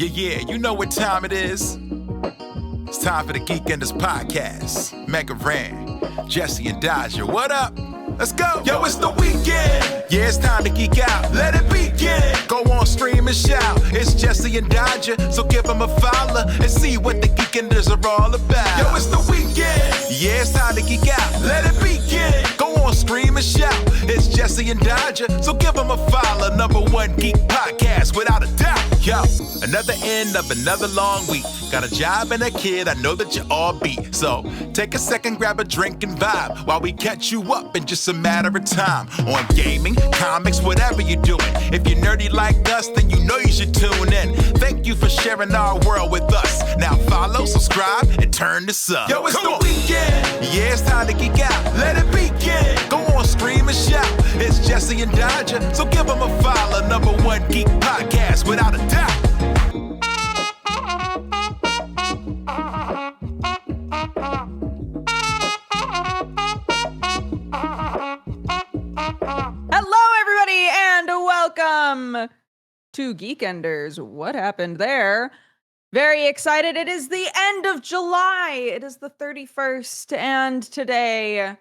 Yeah, you know what time it is. It's time for the Geekenders podcast. MegaRan, Jesse and Dodger, what up? Let's go. Yo, it's the weekend. Yeah, it's time to geek out. Let it begin. Go on, stream and shout. It's Jesse and Dodger, so give them a follow and see what the Geekenders are all about. Yo, it's the weekend. Yeah, it's time to geek out. Let it begin. Go on, stream and shout. It's Jesse and Dodger, so give them a follow. #1 geek podcast, without a doubt. Yo, another end of another long week. Got a job and a kid, I know that you all beat. So take a second, grab a drink and vibe while we catch you up in just a matter of time. On gaming, comics, whatever you're doing. If you're nerdy like us, then you know you should tune in. Thank you for sharing our world with us. Now follow, subscribe, and turn this up. Yo, it's the weekend. Yeah, it's time to geek out. Let it begin. Go on, stream and shout. It's Jesse and Dodger, so give them a follow. #1 geek podcast, without a doubt. Welcome to Geekenders. What happened there? Very excited. It is the end of July. It is the 31st. And today,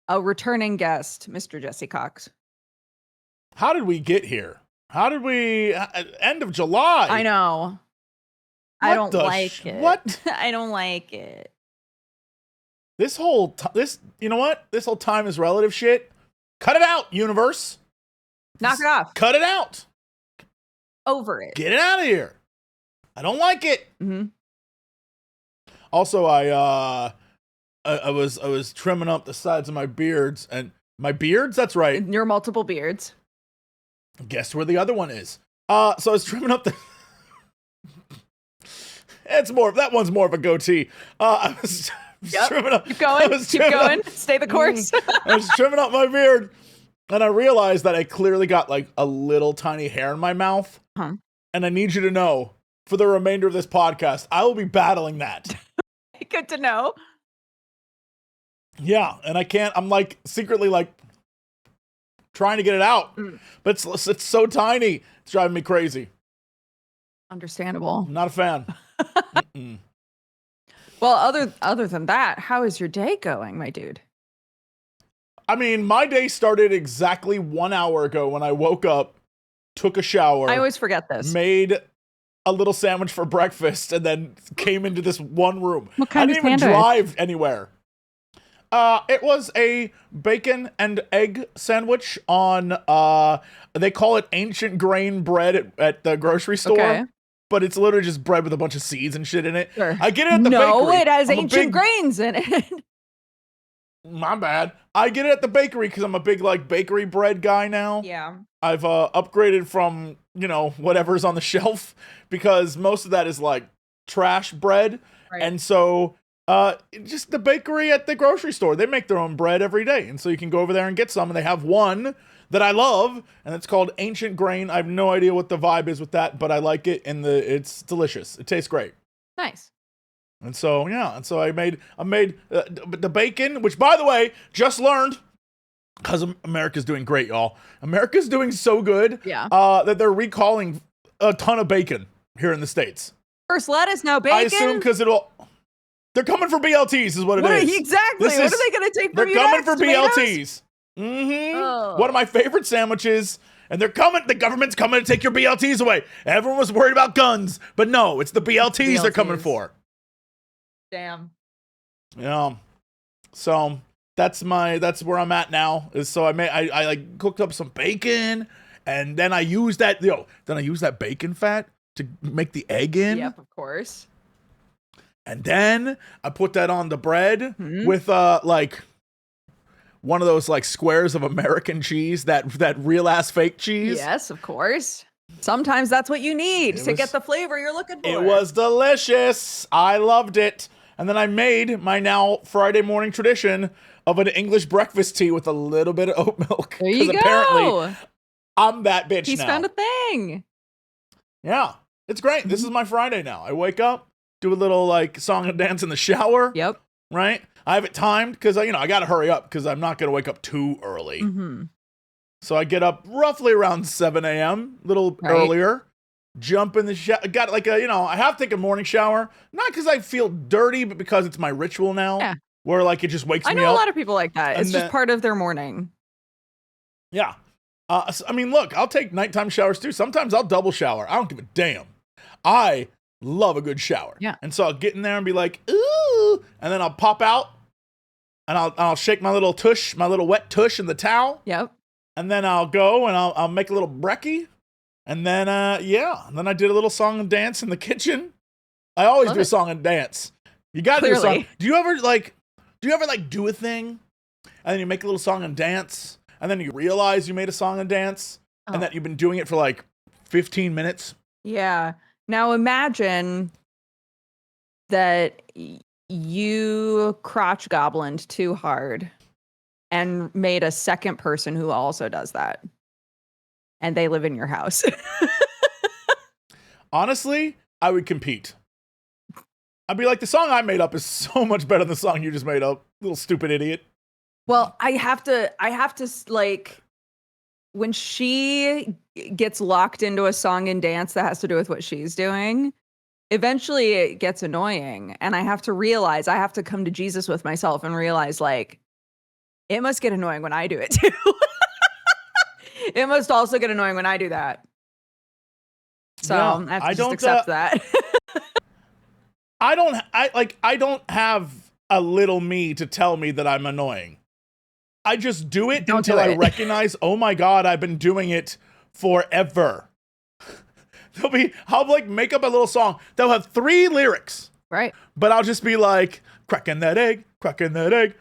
a returning guest, Mr. Jesse Cox. How did we get here? How did we... end of July. I know. I don't like it. What? I don't like it. This whole... you know what? This whole time is relative shit. Cut it out, universe. Knock it off. Cut it out. Over it. Get it out of here. I don't like it. Mm-hmm. Also, I was trimming up the sides of my beards, and my beards. That's right. Your multiple beards. Guess where the other one is? So I was trimming up the. That one's more of a goatee. I was trimming up. Keep going. Keep going. Stay the course. I was trimming up my beard. And I realized that I clearly got like a little tiny hair in my mouth. Huh. And I need you to know, for the remainder of this podcast, I will be battling that. Good to know. Yeah, and I'm like secretly like trying to get it out. But it's so tiny. It's driving me crazy. Understandable. I'm not a fan. Well, other than that, how is your day going, my dude? I mean, my day started exactly 1 hour ago when I woke up, took a shower. I always forget this. Made a little sandwich for breakfast, and then came into this one room. What kind I of didn't even sandwich? drive anywhere. It was a bacon and egg sandwich on, they call it ancient grain bread at the grocery store. Okay. But it's literally just bread with a bunch of seeds and shit in it. Sure. I get it at the bakery. No, it has I'm ancient grains in it. My bad. I get it at the bakery because I'm a big like bakery bread guy now. Yeah. I've upgraded from, whatever's on the shelf because most of that is like trash bread. Right. And so just the bakery at the grocery store, they make their own bread every day. And so you can go over there and get some, and they have one that I love, and it's called Ancient Grain. I have no idea what the vibe is with that, but I like it, and it's delicious. It tastes great. Nice. And so, yeah, I made the bacon, which, by the way, just learned, because America's doing great, y'all. America's doing so good that they're recalling a ton of bacon here in the States. First lettuce, now bacon? I assume because they're coming for BLTs is what it is. Exactly. What are they going to take from you They're coming next? for Tomatoes? BLTs. Mm-hmm. Oh. One of my favorite sandwiches. And the government's coming to take your BLTs away. Everyone was worried about guns, but no, it's the BLTs they're coming for. Damn. Yeah. So that's where I'm at now. Is so I like cooked up some bacon, and then I used that bacon fat to make the egg in. Yep, of course. And then I put that on the bread with like one of those like squares of American cheese, that real ass fake cheese. Yes, of course. Sometimes that's what you need to get the flavor you're looking for. It was delicious. I loved it. And then I made my now Friday morning tradition of an English breakfast tea with a little bit of oat milk. There you go. Apparently I'm that bitch He's now. found a thing. Yeah, it's great. This is my Friday now. I wake up, do a little like song and dance in the shower. Yep. Right? I have it timed because I got to hurry up because I'm not going to wake up too early. Mm-hmm. So I get up roughly around 7 a.m., a little earlier. jump in the shower. Got like a, I have to take a morning shower, not because I feel dirty, but because it's my ritual now. Yeah. Where like it just wakes me up. I know a lot of people like that. It's And just part of their morning. Yeah. I mean, look, I'll take nighttime showers too. Sometimes I'll double shower. I don't give a damn. I love a good shower. Yeah. And so I'll get in there and be like, ooh, and then I'll pop out and I'll shake my little tush, my little wet tush in the towel. Yep. And then I'll go and I'll make a little brekkie. And then, and then I did a little song and dance in the kitchen. I always do a song and dance. You got to do a song. Do you ever do a thing and then you make a little song and dance and then you realize you made a song and dance and that you've been doing it for like 15 minutes? Yeah. Now imagine that you crotch goblined too hard and made a second person who also does that. And they live in your house. Honestly, I would compete. I'd be like, the song I made up is so much better than the song you just made up, little stupid idiot. Well, I have to like, when she gets locked into a song and dance that has to do with what she's doing, eventually it gets annoying. And I have to realize, I have to come to Jesus with myself and realize, like, it must get annoying when I do it too. It must also get annoying when I do that. So yeah, I have to just accept that. I don't have a little me to tell me that I'm annoying. I just do it until I recognize, oh my God, I've been doing it forever. I'll like make up a little song. They'll have 3 lyrics. Right. But I'll just be like, cracking that egg, crack, cracking that egg,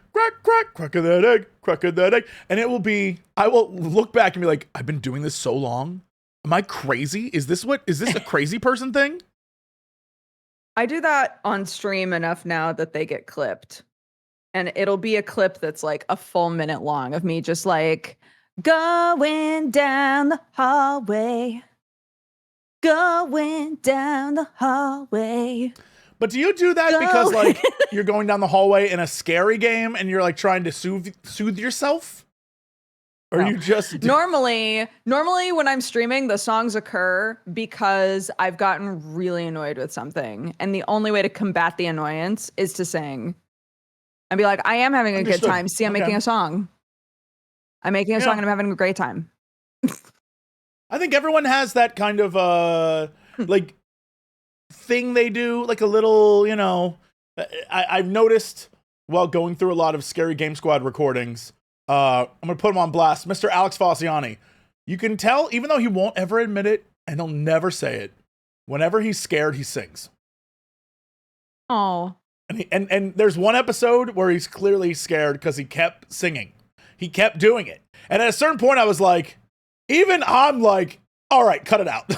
cracking that egg. And I will look back and be like, I've been doing this so long. Am I crazy? Is this a crazy person thing? I do that on stream enough now that they get clipped. And it'll be a clip that's like a full minute long of me just like going down the hallway. Going down the hallway. But do you do that because like you're going down the hallway in a scary game and you're like trying to soothe yourself? Or you just normally when I'm streaming, the songs occur because I've gotten really annoyed with something. And the only way to combat the annoyance is to sing. And be like, I am having a good time. See, I'm making a song. I'm making a song and I'm having a great time. I think everyone has that kind of like thing they do, like a little, I've noticed while going through a lot of Scary Game Squad recordings, I'm going to put him on blast, Mr. Alex Falciani. You can tell, even though he won't ever admit it, and he'll never say it, whenever he's scared, he sings. Oh. And there's one episode where he's clearly scared because he kept singing. He kept doing it. And at a certain point, I was like, even I'm like, all right, cut it out.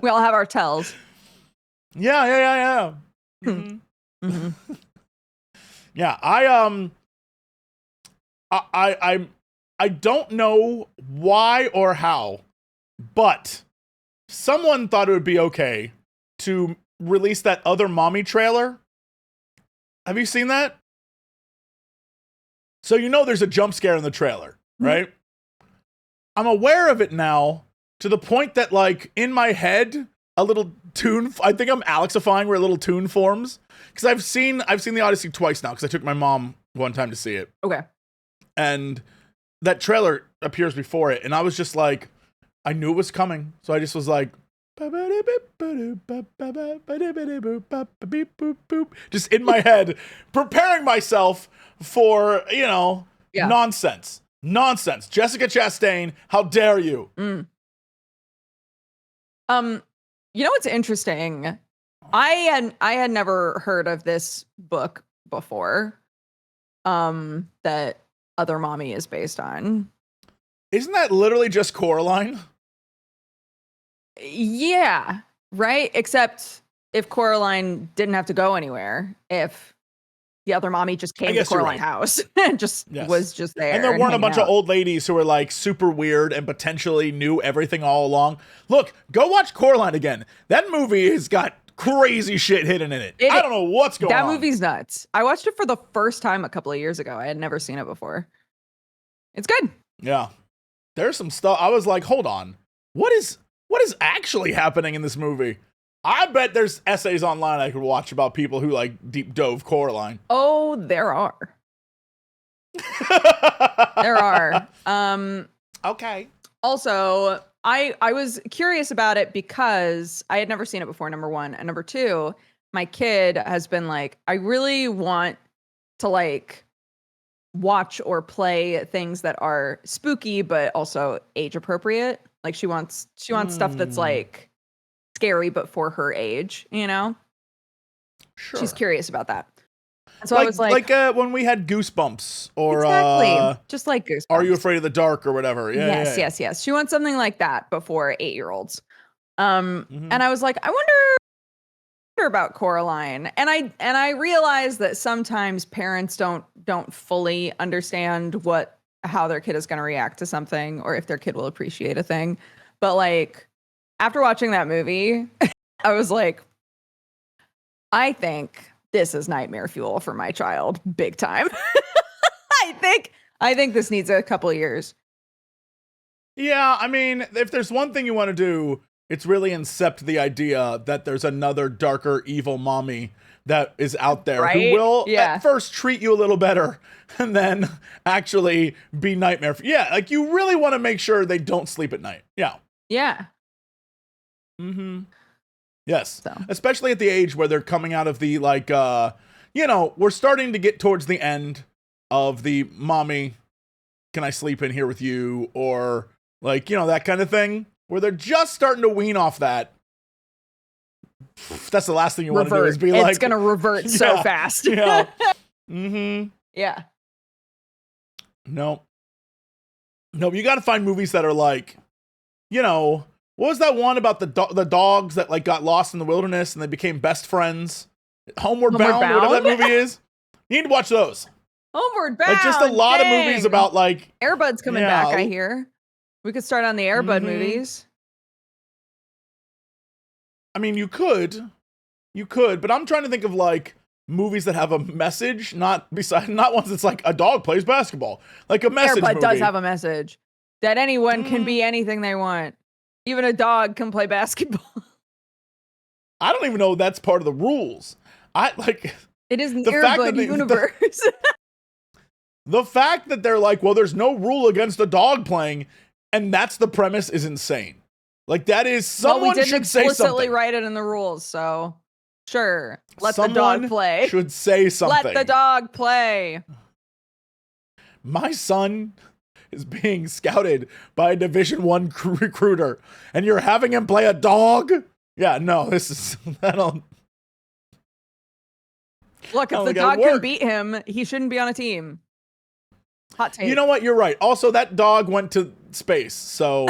We all have our tells. Yeah. Mm-hmm. Mm-hmm. Yeah, I don't know why or how, but someone thought it would be okay to release that other mommy trailer. Have you seen that? So there's a jump scare in the trailer, right? I'm aware of it now to the point that like in my head, a little tune, I think I'm Alexifying where a little tune forms. Because I've seen the Odyssey twice now because I took my mom one time to see it. Okay. And that trailer appears before it. And I was just like, I knew it was coming. So I just was like, just in my head, preparing myself for, nonsense. Jessica Chastain, how dare you? What's interesting? I had never heard of this book before. That Other Mommy is based on. Isn't that literally just Coraline? Yeah, right? Except if Coraline didn't have to go anywhere, if the other mommy just came to Coraline's house and was just there. And there weren't a bunch of old ladies who were like super weird and potentially knew everything all along. Look, go watch Coraline again. That movie has got crazy shit hidden in it. I don't know what's going on. That movie's nuts. I watched it for the first time a couple of years ago. I had never seen it before. It's good. Yeah. there's some stuff. I was like, hold on, what is actually happening in this movie? I bet there's essays online I could watch about people who like deep dove Coraline. Oh, there are. There are. Okay. Also, I was curious about it because I had never seen it before, number one. And number two, my kid has been like, I really want to like watch or play things that are spooky, but also age appropriate. Like she wants stuff that's like scary, but for her age, you know? Sure. She's curious about that. And so I was like when we had Goosebumps or exactly, just like Goosebumps. Are You Afraid of the Dark or whatever? Yeah, yes. She wants something like that before 8-year-olds. And I was like, I wonder about Coraline. And I realized that sometimes parents don't fully understand how their kid is going to react to something or if their kid will appreciate a thing. But like after watching that movie, I was like, I think this is nightmare fuel for my child, big time. I think this needs a couple of years. Yeah, I mean, if there's one thing you want to do, it's really incept the idea that there's another darker, evil mommy that is out there who will at first treat you a little better and then actually be nightmare. Yeah, like you really want to make sure they don't sleep at night. Yeah. Yeah. Yes. So. Especially at the age where they're coming out of the, like, we're starting to get towards the end of the mommy, can I sleep in here with you? Or, like, that kind of thing, where they're just starting to wean off that. That's the last thing you want to do is be like. It's going to revert so fast. Yeah. Yeah. No, you got to find movies that are like, what was that one about the dogs that like got lost in the wilderness and they became best friends? Homeward Bound, whatever that movie is. You need to watch those. Homeward Bound. Like just a lot of movies about like Air Bud's coming back, I hear. We could start on the Air Bud movies. I mean, you could, but I'm trying to think of like movies that have a message, not ones that's like a dog plays basketball, like a message. Air Bud movie. does have a message that anyone can be anything they want. Even a dog can play basketball. I don't even know that's part of the rules. It is the Air Bud universe. The fact that they're like, well, there's no rule against a dog playing, and that's the premise is insane. Like that is someone should say something. We didn't explicitly write it in the rules, so sure, let the dog play. Should say something. Let the dog play. My son is being scouted by a Division I recruiter, and you're having him play a dog? Yeah, no, this is I don't. Look, if the dog can beat him, he shouldn't be on a team. Hot take. You know what? You're right. Also, that dog went to space, so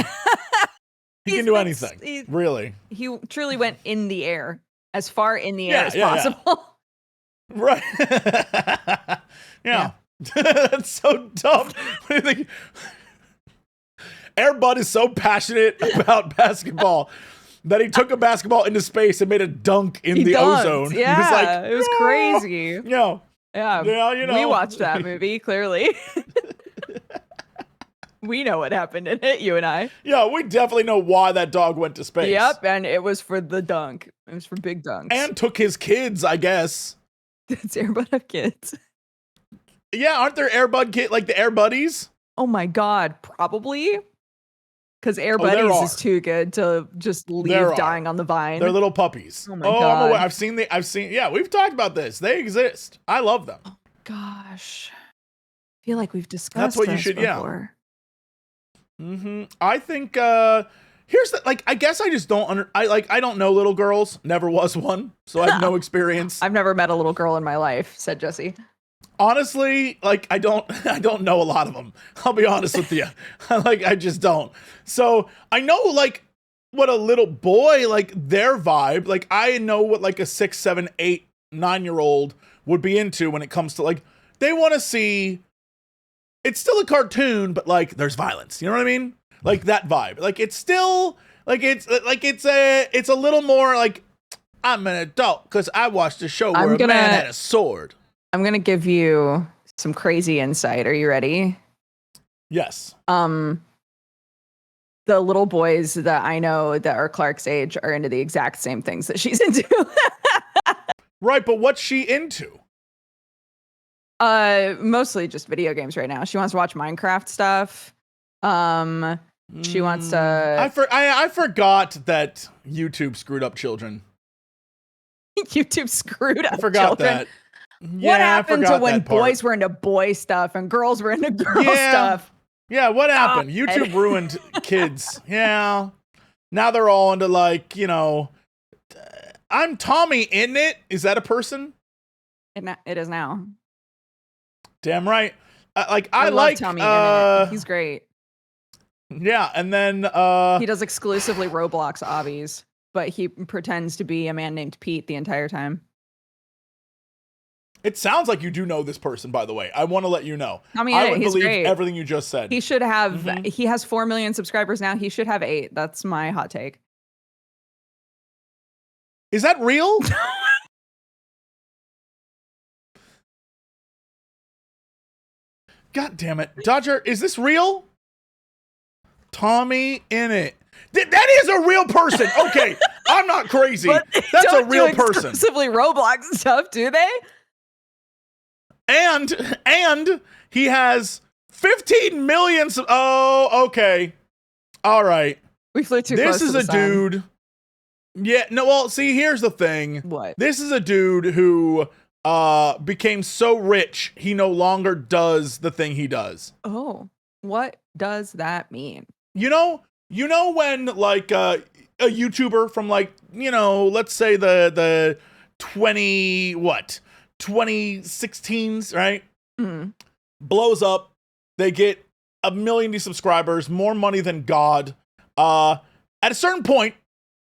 he can do anything. Really. He truly went in the air, as far in the air as possible. Yeah. Right. Yeah. That's so dumb. What do you think? Air Bud is so passionate about basketball that he took a basketball into space and made a dunk in the ozone. Yeah, he was like, it was crazy. Yeah. Yeah, we watched that movie, clearly. We know what happened in it, you and I. Yeah, we definitely know why that dog went to space. Yep, and it was for the dunk. It was for big dunks. And took his kids, I guess. Does Air Bud have kids? Yeah, aren't there Air Bud kids, like the Air Buddies? Oh my God, probably. Because Air Buddies is too good to just leave dying on the vine. They're little puppies. Oh my God. I've seen, yeah, we've talked about this. They exist. I love them. Oh gosh. I feel like we've discussed That's what you should, before. I think, here's the, like, I guess I just don't, I don't know little girls. Never was one. So I have no experience. I've never met a little girl in my life, said Jesse. Honestly, like, I don't know a lot of them. I'll be honest with you. I just don't. So I know, like, what a little boy, like, their vibe, like, I know what, like, a 6, 7, 8, 9-year-old would be into when it comes to, like, they want to see, it's still a cartoon, but, like, there's violence. You know what I mean? Like, that vibe. Like, it's still, like, it's a little more, like, I'm an adult because I watched a show where a man had a sword. I'm going to give you some crazy insight. Are you ready? Yes. the little boys that I know that are Clark's age are into the exact same things that she's into. Right, but what's she into? Mostly just video games right now. She wants to watch Minecraft stuff. She wants to. I forgot that YouTube screwed up children. YouTube screwed up. I forgot children. that. Yeah, What happened to when that part. boys were into boy stuff and girls were into girl Yeah. stuff? Yeah, what happened? YouTube ruined kids. Yeah. Now they're all into like, you know, I'm Tommy, isn't it? Is that a person? It is now. Damn right. I love like Tommy in it. He's great. Yeah, and then He does exclusively Roblox obbies, but he pretends to be a man named Pete the entire time. it sounds like you do know this person, by the way. I want to let you know. Tommy I in would it, he's believe great. everything you just said. He should have he has 4 million subscribers now. He should have 8. That's my hot take. Is that real? God damn it. Dodger, is this real? Tommy in it. That is a real person. Okay, I'm not crazy. But they That's a don't real do person. exclusively Roblox stuff, do they? And he has 15 million. Oh, okay. All right. We flew too This close to is the a sun. dude. Yeah, no, well, see, here's the thing. What? This is a dude who became so rich he no longer does the thing he does. Oh, what does that mean? You know when like a YouTuber from like, you know, let's say the 2016s, right? Mm. Blows up. They get 1 million subscribers, more money than God. At a certain point,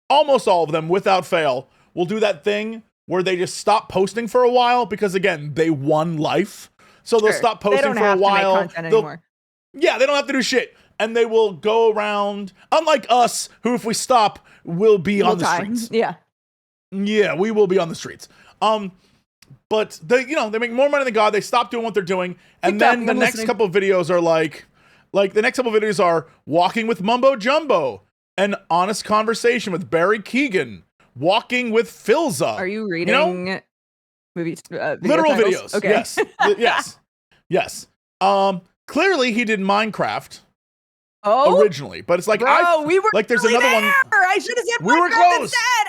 almost all of them, without fail, will do that thing where they just stop posting for a while because, again, they won life. So they'll stop posting for a while. To make content anymore. Yeah, they don't have to do shit. And they will go around, unlike us, who, if we stop, will be on the streets. Yeah. Yeah, we will be on the streets. But they make more money than God. They stop doing what they're doing, and then the next couple of videos are like the next couple of videos are walking with Mumbo Jumbo, an honest conversation with Barry Keegan, walking with Philza. Are you reading movies? Literal titles? videos. Okay. Yes. Clearly he did Minecraft Oh, originally, but it's like we were like there's really another one. there. I should have said We were Minecraft close. instead.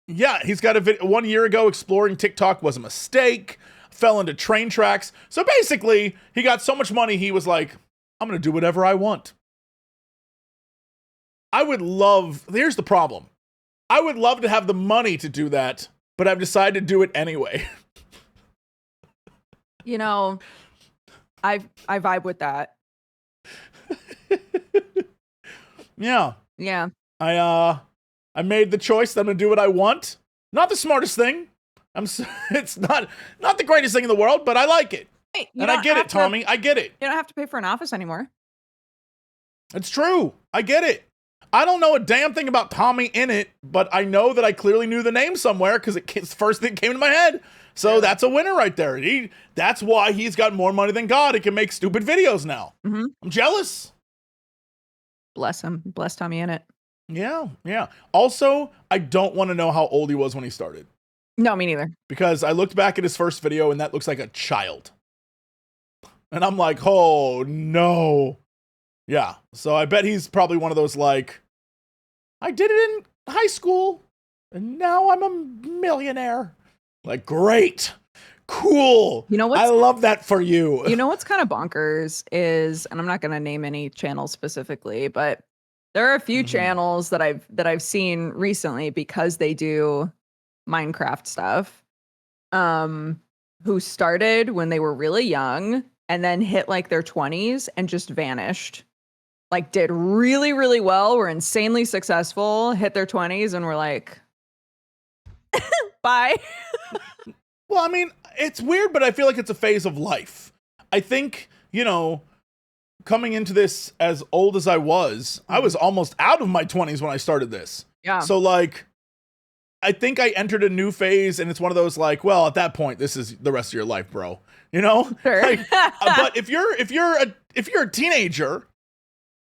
Yeah, he's got a video 1 year ago exploring TikTok was a mistake, fell into train tracks. So basically, he got so much money, he was like, I'm going to do whatever I want. Here's the problem. I would love to have the money to do that, but I've decided to do it anyway. You know, I vibe with that. Yeah. Yeah. I made the choice that I'm going to do what I want. Not the smartest thing. It's not the greatest thing in the world, but I like it. Hey, And I get it, Tommy. I get it. You don't have to pay for an office anymore. It's true. I get it. I don't know a damn thing about Tommy in it, but I know that I clearly knew the name somewhere because it's the first thing that came to my head. So that's a winner right there. That's why he's got more money than God. He can make stupid videos now. Mm-hmm. I'm jealous. Bless him. Bless Tommy in it. Yeah. Also, I don't want to know how old he was when he started. No, me neither. Because I looked back at his first video and that looks like a child. And I'm like, oh no. Yeah. So I bet he's probably one of those like, I did it in high school and now I'm a millionaire. Like, great. Cool. You know what? I love that for you. You know what's kind of bonkers is, and I'm not going to name any channels specifically, but there are a few channels that I've seen recently because they do Minecraft stuff, who started when they were really young and then hit like their 20s and just vanished. Like did really, really well, were insanely successful, hit their 20s and were like, bye. Well, I mean, it's weird, but I feel like it's a phase of life. I think, coming into this as old as I was almost out of my 20s when I started this. Yeah. So like, I think I entered a new phase and it's one of those like, well, at that point, this is the rest of your life, bro. Sure. Like, but if you're a teenager,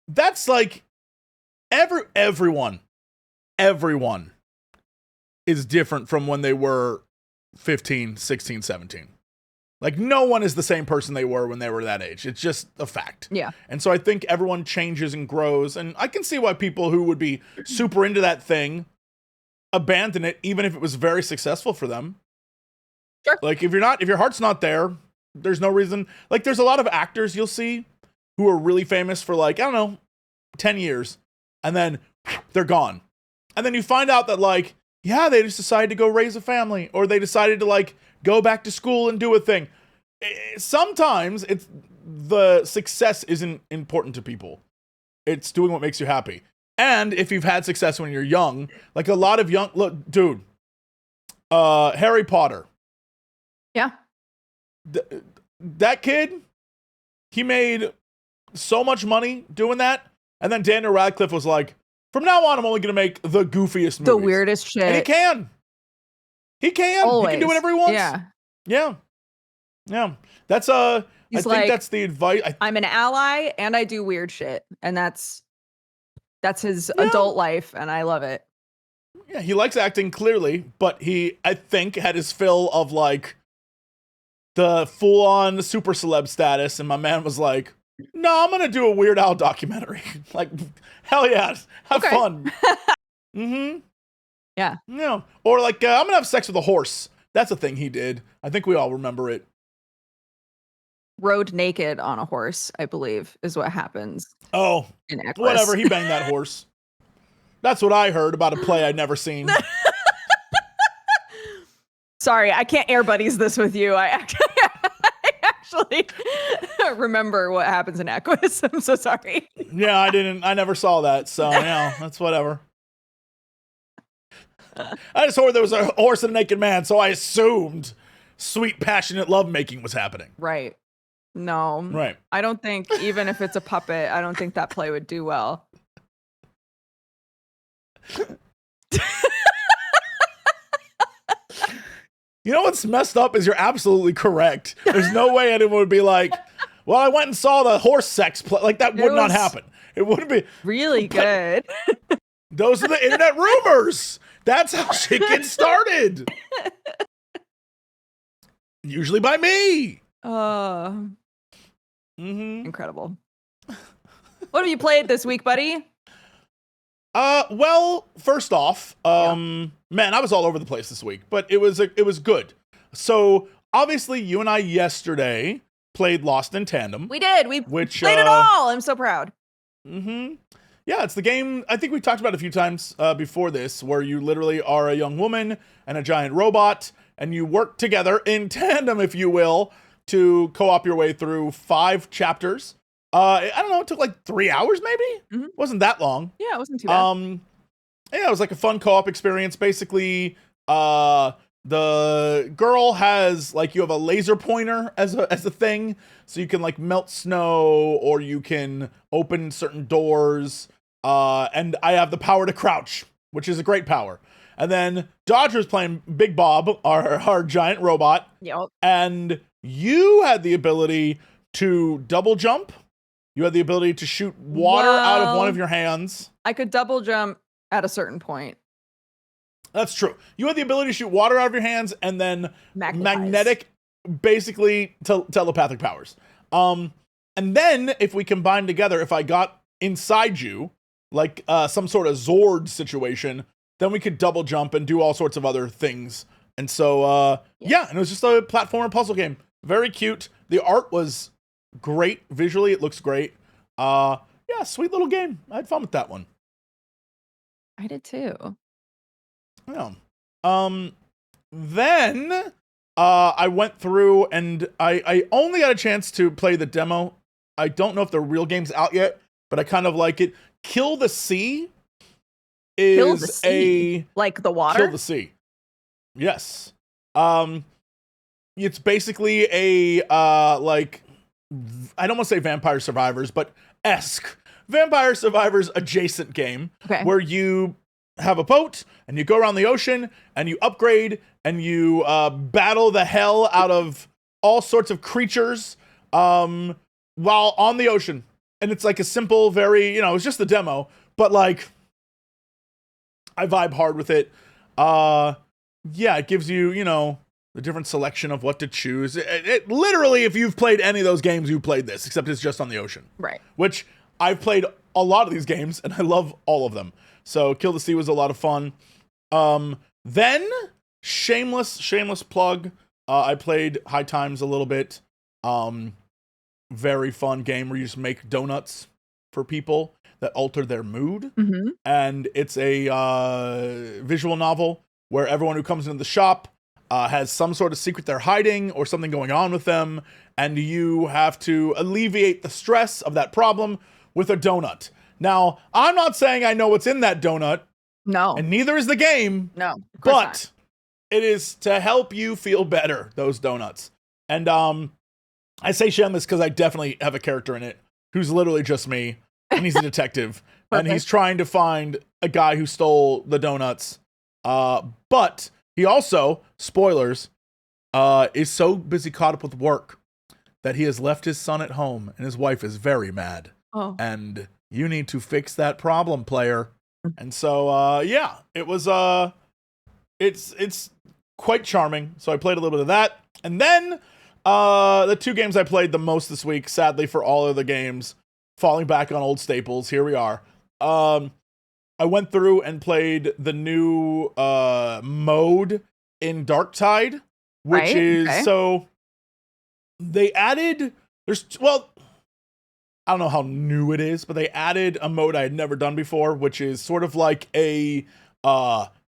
that's like, everyone is different from when they were 15, 16, 17. Like, no one is the same person they were when they were that age. It's just a fact. Yeah. And so I think everyone changes and grows. And I can see why people who would be super into that thing abandon it, even if it was very successful for them. Sure. Like, if your heart's not there, there's no reason. Like, there's a lot of actors you'll see who are really famous for, like, I don't know, 10 years. And then they're gone. And then you find out that, like, yeah, they just decided to go raise a family. Or they decided to, like, go back to school and do a thing. Sometimes the success isn't important to people. It's doing what makes you happy. And if you've had success when you're young, like a lot of look, dude, Harry Potter. Yeah. That kid, he made so much money doing that. And then Daniel Radcliffe was like, from now on, I'm only going to make the goofiest movies. The weirdest shit. And he can. He can. Always. He can do whatever he wants. Yeah. Yeah. Yeah. That's He's I think like, that's the advice. I'm an ally and I do weird shit. And that's his adult life, and I love it. Yeah, he likes acting clearly, but he, I think, had his fill of like the full-on super celeb status, and my man was like, no, I'm gonna do a Weird Al documentary. Like, hell yeah, have fun. Mm-hmm. Yeah. No. Or like, I'm gonna have sex with a horse. That's a thing he did. I think we all remember it. Rode naked on a horse, I believe, is what happens. Oh, in Equus. Whatever. He banged that horse. That's what I heard about a play I'd never seen. Sorry, I can't air buddies this with you. I actually remember what happens in Equus. I'm so sorry. Yeah, I never saw that. So, yeah, that's whatever. I just heard there was a horse and a naked man, so I assumed sweet, passionate lovemaking was happening. Right. No. Right. I don't think, even if it's a puppet, I don't think that play would do well. You know what's messed up is you're absolutely correct. There's no way anyone would be like, well, I went and saw the horse sex play. Like, that would not happen. It wouldn't be. Really good. Those are the internet rumors. That's how shit gets started. Usually by me. Incredible. What have you played this week, buddy? Well, first off, man, I was all over the place this week, but it was good. So obviously, you and I yesterday played Lost in Tandem. We did. We played it all. I'm so proud. Mm-hmm. Yeah, it's the game I think we talked about a few times before this, where you literally are a young woman and a giant robot, and you work together in tandem, if you will, to co-op your way through 5 chapters. I don't know, it took like 3 hours maybe? Mm-hmm. Wasn't that long. Yeah, it wasn't too bad. Yeah, it was like a fun co-op experience. Basically, the girl has, like, you have a laser pointer as a thing, so you can like melt snow, or you can open certain doors, and I have the power to crouch, which is a great power. And then Dodger's playing Big Bob, our giant robot. Yep. And you had the ability to double jump. You had the ability to shoot water out of one of your hands. I could double jump at a certain point. That's true. You had the ability to shoot water out of your hands, and then magnetic, basically telepathic powers. And then if we combine together, if I got inside you, like some sort of Zord situation, then we could double jump and do all sorts of other things. And so, yeah, and it was just a platformer puzzle game. Very cute. The art was great. Visually, it looks great. Yeah, sweet little game. I had fun with that one. I did too. Yeah. Then I went through and I only got a chance to play the demo. I don't know if the real game's out yet, but I kind of like it. Kill the Sea is like the water? Kill the Sea. Yes. It's basically a like, I don't want to say Vampire Survivors, but Vampire Survivors adjacent game, where you have a boat and you go around the ocean and you upgrade and you battle the hell out of all sorts of creatures while on the ocean. And it's like a simple, very, it's just the demo, But like, I vibe hard with it. Yeah, it gives you, you know, the different selection of what to choose. It literally, if you've played any of those games, you played this, except it's just on the ocean. Right. Which I've played a lot of these games, and I love all of them. So Kill the Sea was a lot of fun. Then shameless plug. I played High Times a little bit. Very fun game where you just make donuts for people that alter their mood. Mm-hmm. And it's a visual novel where everyone who comes into the shop has some sort of secret they're hiding or something going on with them, and you have to alleviate the stress of that problem with a donut. Now, I'm not saying I know what's in that donut. No. And neither is the game. No. Of course But not. it is to help you feel better, those donuts. And I say shameless because I definitely have a character in it who's literally just me, and he's a detective, and he's trying to find a guy who stole the donuts. But he also, spoilers, is so busy caught up with work that he has left his son at home, and his wife is very mad. Oh. And you need to fix that problem, player. And so, yeah, it was, it's quite charming. So I played a little bit of that. And then, the two games I played the most this week, sadly for all of the games, falling back on old staples, here we are. I went through and played the new mode in Darktide, which Right, is okay. so they added I don't know how new it is, but they added a mode I had never done before, which is sort of like a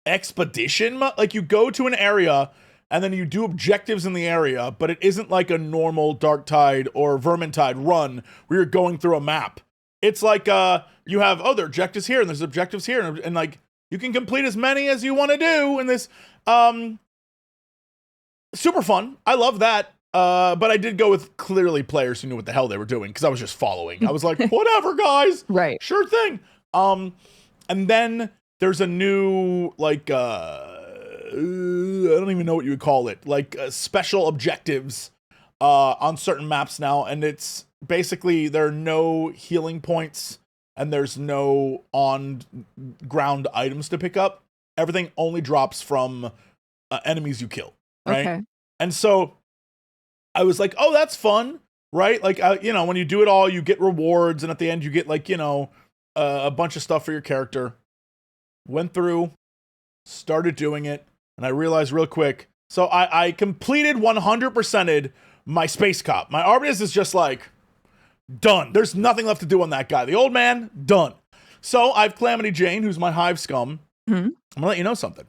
expedition. Like you go to an area and then you do objectives in the area, but it isn't like a normal Darktide or Vermintide run where you're going through a map. It's like you have, there are objectives here and there's objectives here, and like you can complete as many as you want to do in this. Super fun. I love that. But I did go with clearly players who knew what the hell they were doing because I was just following. I was like, whatever, guys. Right. Sure thing. And then there's a new, like, I don't even know what you would call it, like special objectives on certain maps now. And it's basically there are no healing points and there's no on-ground items to pick up. Everything only drops from enemies you kill, right? Okay. And so I was like, oh, that's fun, right? Like, you know, when you do it all, you get rewards, and at the end you get, like, you know, a bunch of stuff for your character. Went through, started doing it, and I realized real quick. So I completed 100%ed my Space Cop. My Arbitus is just like, done. There's nothing left to do on that guy. The old man, done. So I've Calamity Jane, who's my Hive Scum. Mm-hmm. I'm gonna let you know something.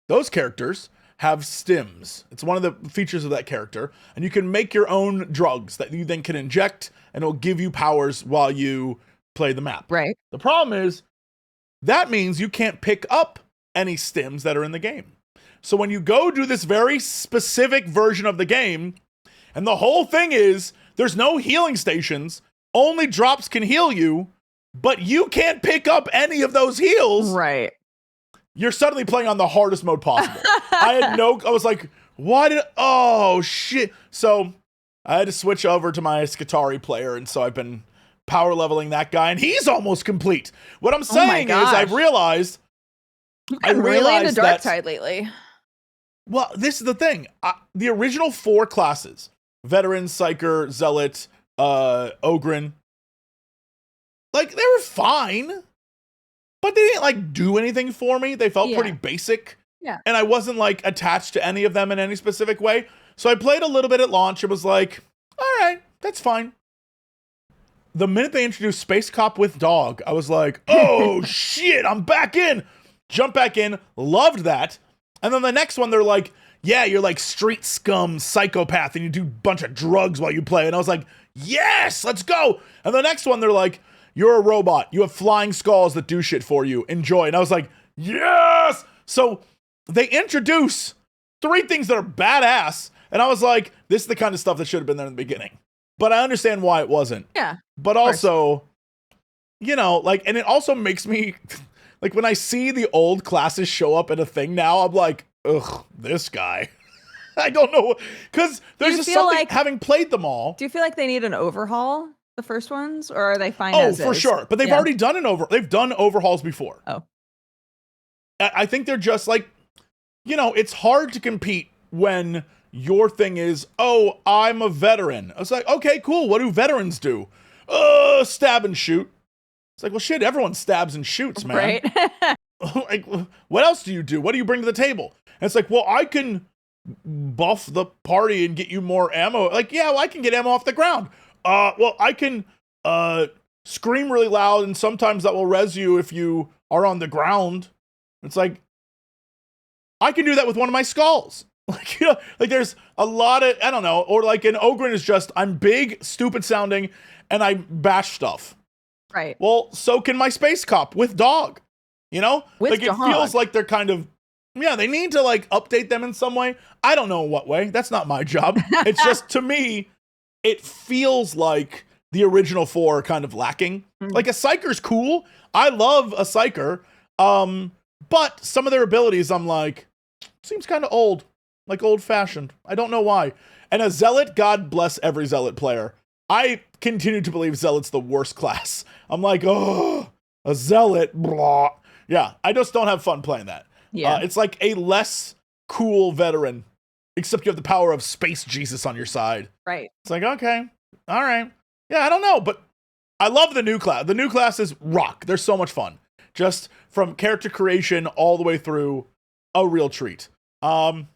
Those characters have stims. It's one of the features of that character. And you can make your own drugs that you then can inject, and it'll give you powers while you play the map. Right. The problem is, that means you can't pick up any stims that are in the game. So when you go do this very specific version of the game, and the whole thing is, there's no healing stations, only drops can heal you, but you can't pick up any of those heals. Right. You're suddenly playing on the hardest mode possible. I was like, oh shit. So I had to switch over to my Skitari player, and so I've been power leveling that guy, and he's almost complete. What I'm saying is I've realized You've been really into that- Darktide lately. Well, this is the thing. The original 4 classes, Veteran, Psyker, Zealot, Ogryn, like, they were fine, but they didn't, like, do anything for me. They felt pretty basic. Yeah. And I wasn't, like, attached to any of them in any specific way. So I played a little bit at launch. It was like, all right, that's fine. The minute they introduced Space Cop with Dog, I was like, oh, shit, I'm back in. Jump back in. Loved that. And then the next one, they're like, yeah, you're like street scum psychopath and you do a bunch of drugs while you play. And I was like, yes, let's go. And the next one, they're like, you're a robot. You have flying skulls that do shit for you. Enjoy. And I was like, yes. So they introduce 3 things that are badass. And I was like, this is the kind of stuff that should have been there in the beginning. But I understand why it wasn't. Yeah. But also, you know, like, and it also makes me, like, when I see the old classes show up in a thing now, I'm like, ugh, this guy. I don't know. Because there's just something, having played them all. Do you feel like they need an overhaul? the first ones, or are they fine? Oh, as for is? sure. But they've already done they've done overhauls before. Oh. I think they're just like, it's hard to compete when your thing is, oh, I'm a veteran. I was like, okay, cool. What do veterans do? Stab and shoot. It's like, well, shit, everyone stabs and shoots, man. Right. Like, what else do you do? What do you bring to the table? And it's like, well, I can buff the party and get you more ammo. Like, yeah, well, I can get ammo off the ground. Well, I can scream really loud, and sometimes that will res you if you are on the ground. It's like, I can do that with one of my skulls. Like, there's a lot of, I don't know, or like an Ogren is just, I'm big, stupid sounding, and I bash stuff. Right. Well, so can my space cop with dog. With like, it feels like they're kind of, they need to like update them in some way. I don't know what way. That's not my job. It's just, to me, it feels like the original 4 are kind of lacking. Like, a Psyker's cool. I love a Psyker. But some of their abilities, I'm like, seems kind of old. Like, old-fashioned. I don't know why. And a Zealot, God bless every Zealot player. I continue to believe Zealot's the worst class. I'm like, oh, a Zealot, blah. Yeah, I just don't have fun playing that. Yeah. It's like a less cool veteran, except you have the power of Space Jesus on your side. Right. It's like, okay, all right. Yeah, I don't know, but I love the new class. The new classes rock. They're so much fun. Just from character creation all the way through, a real treat. And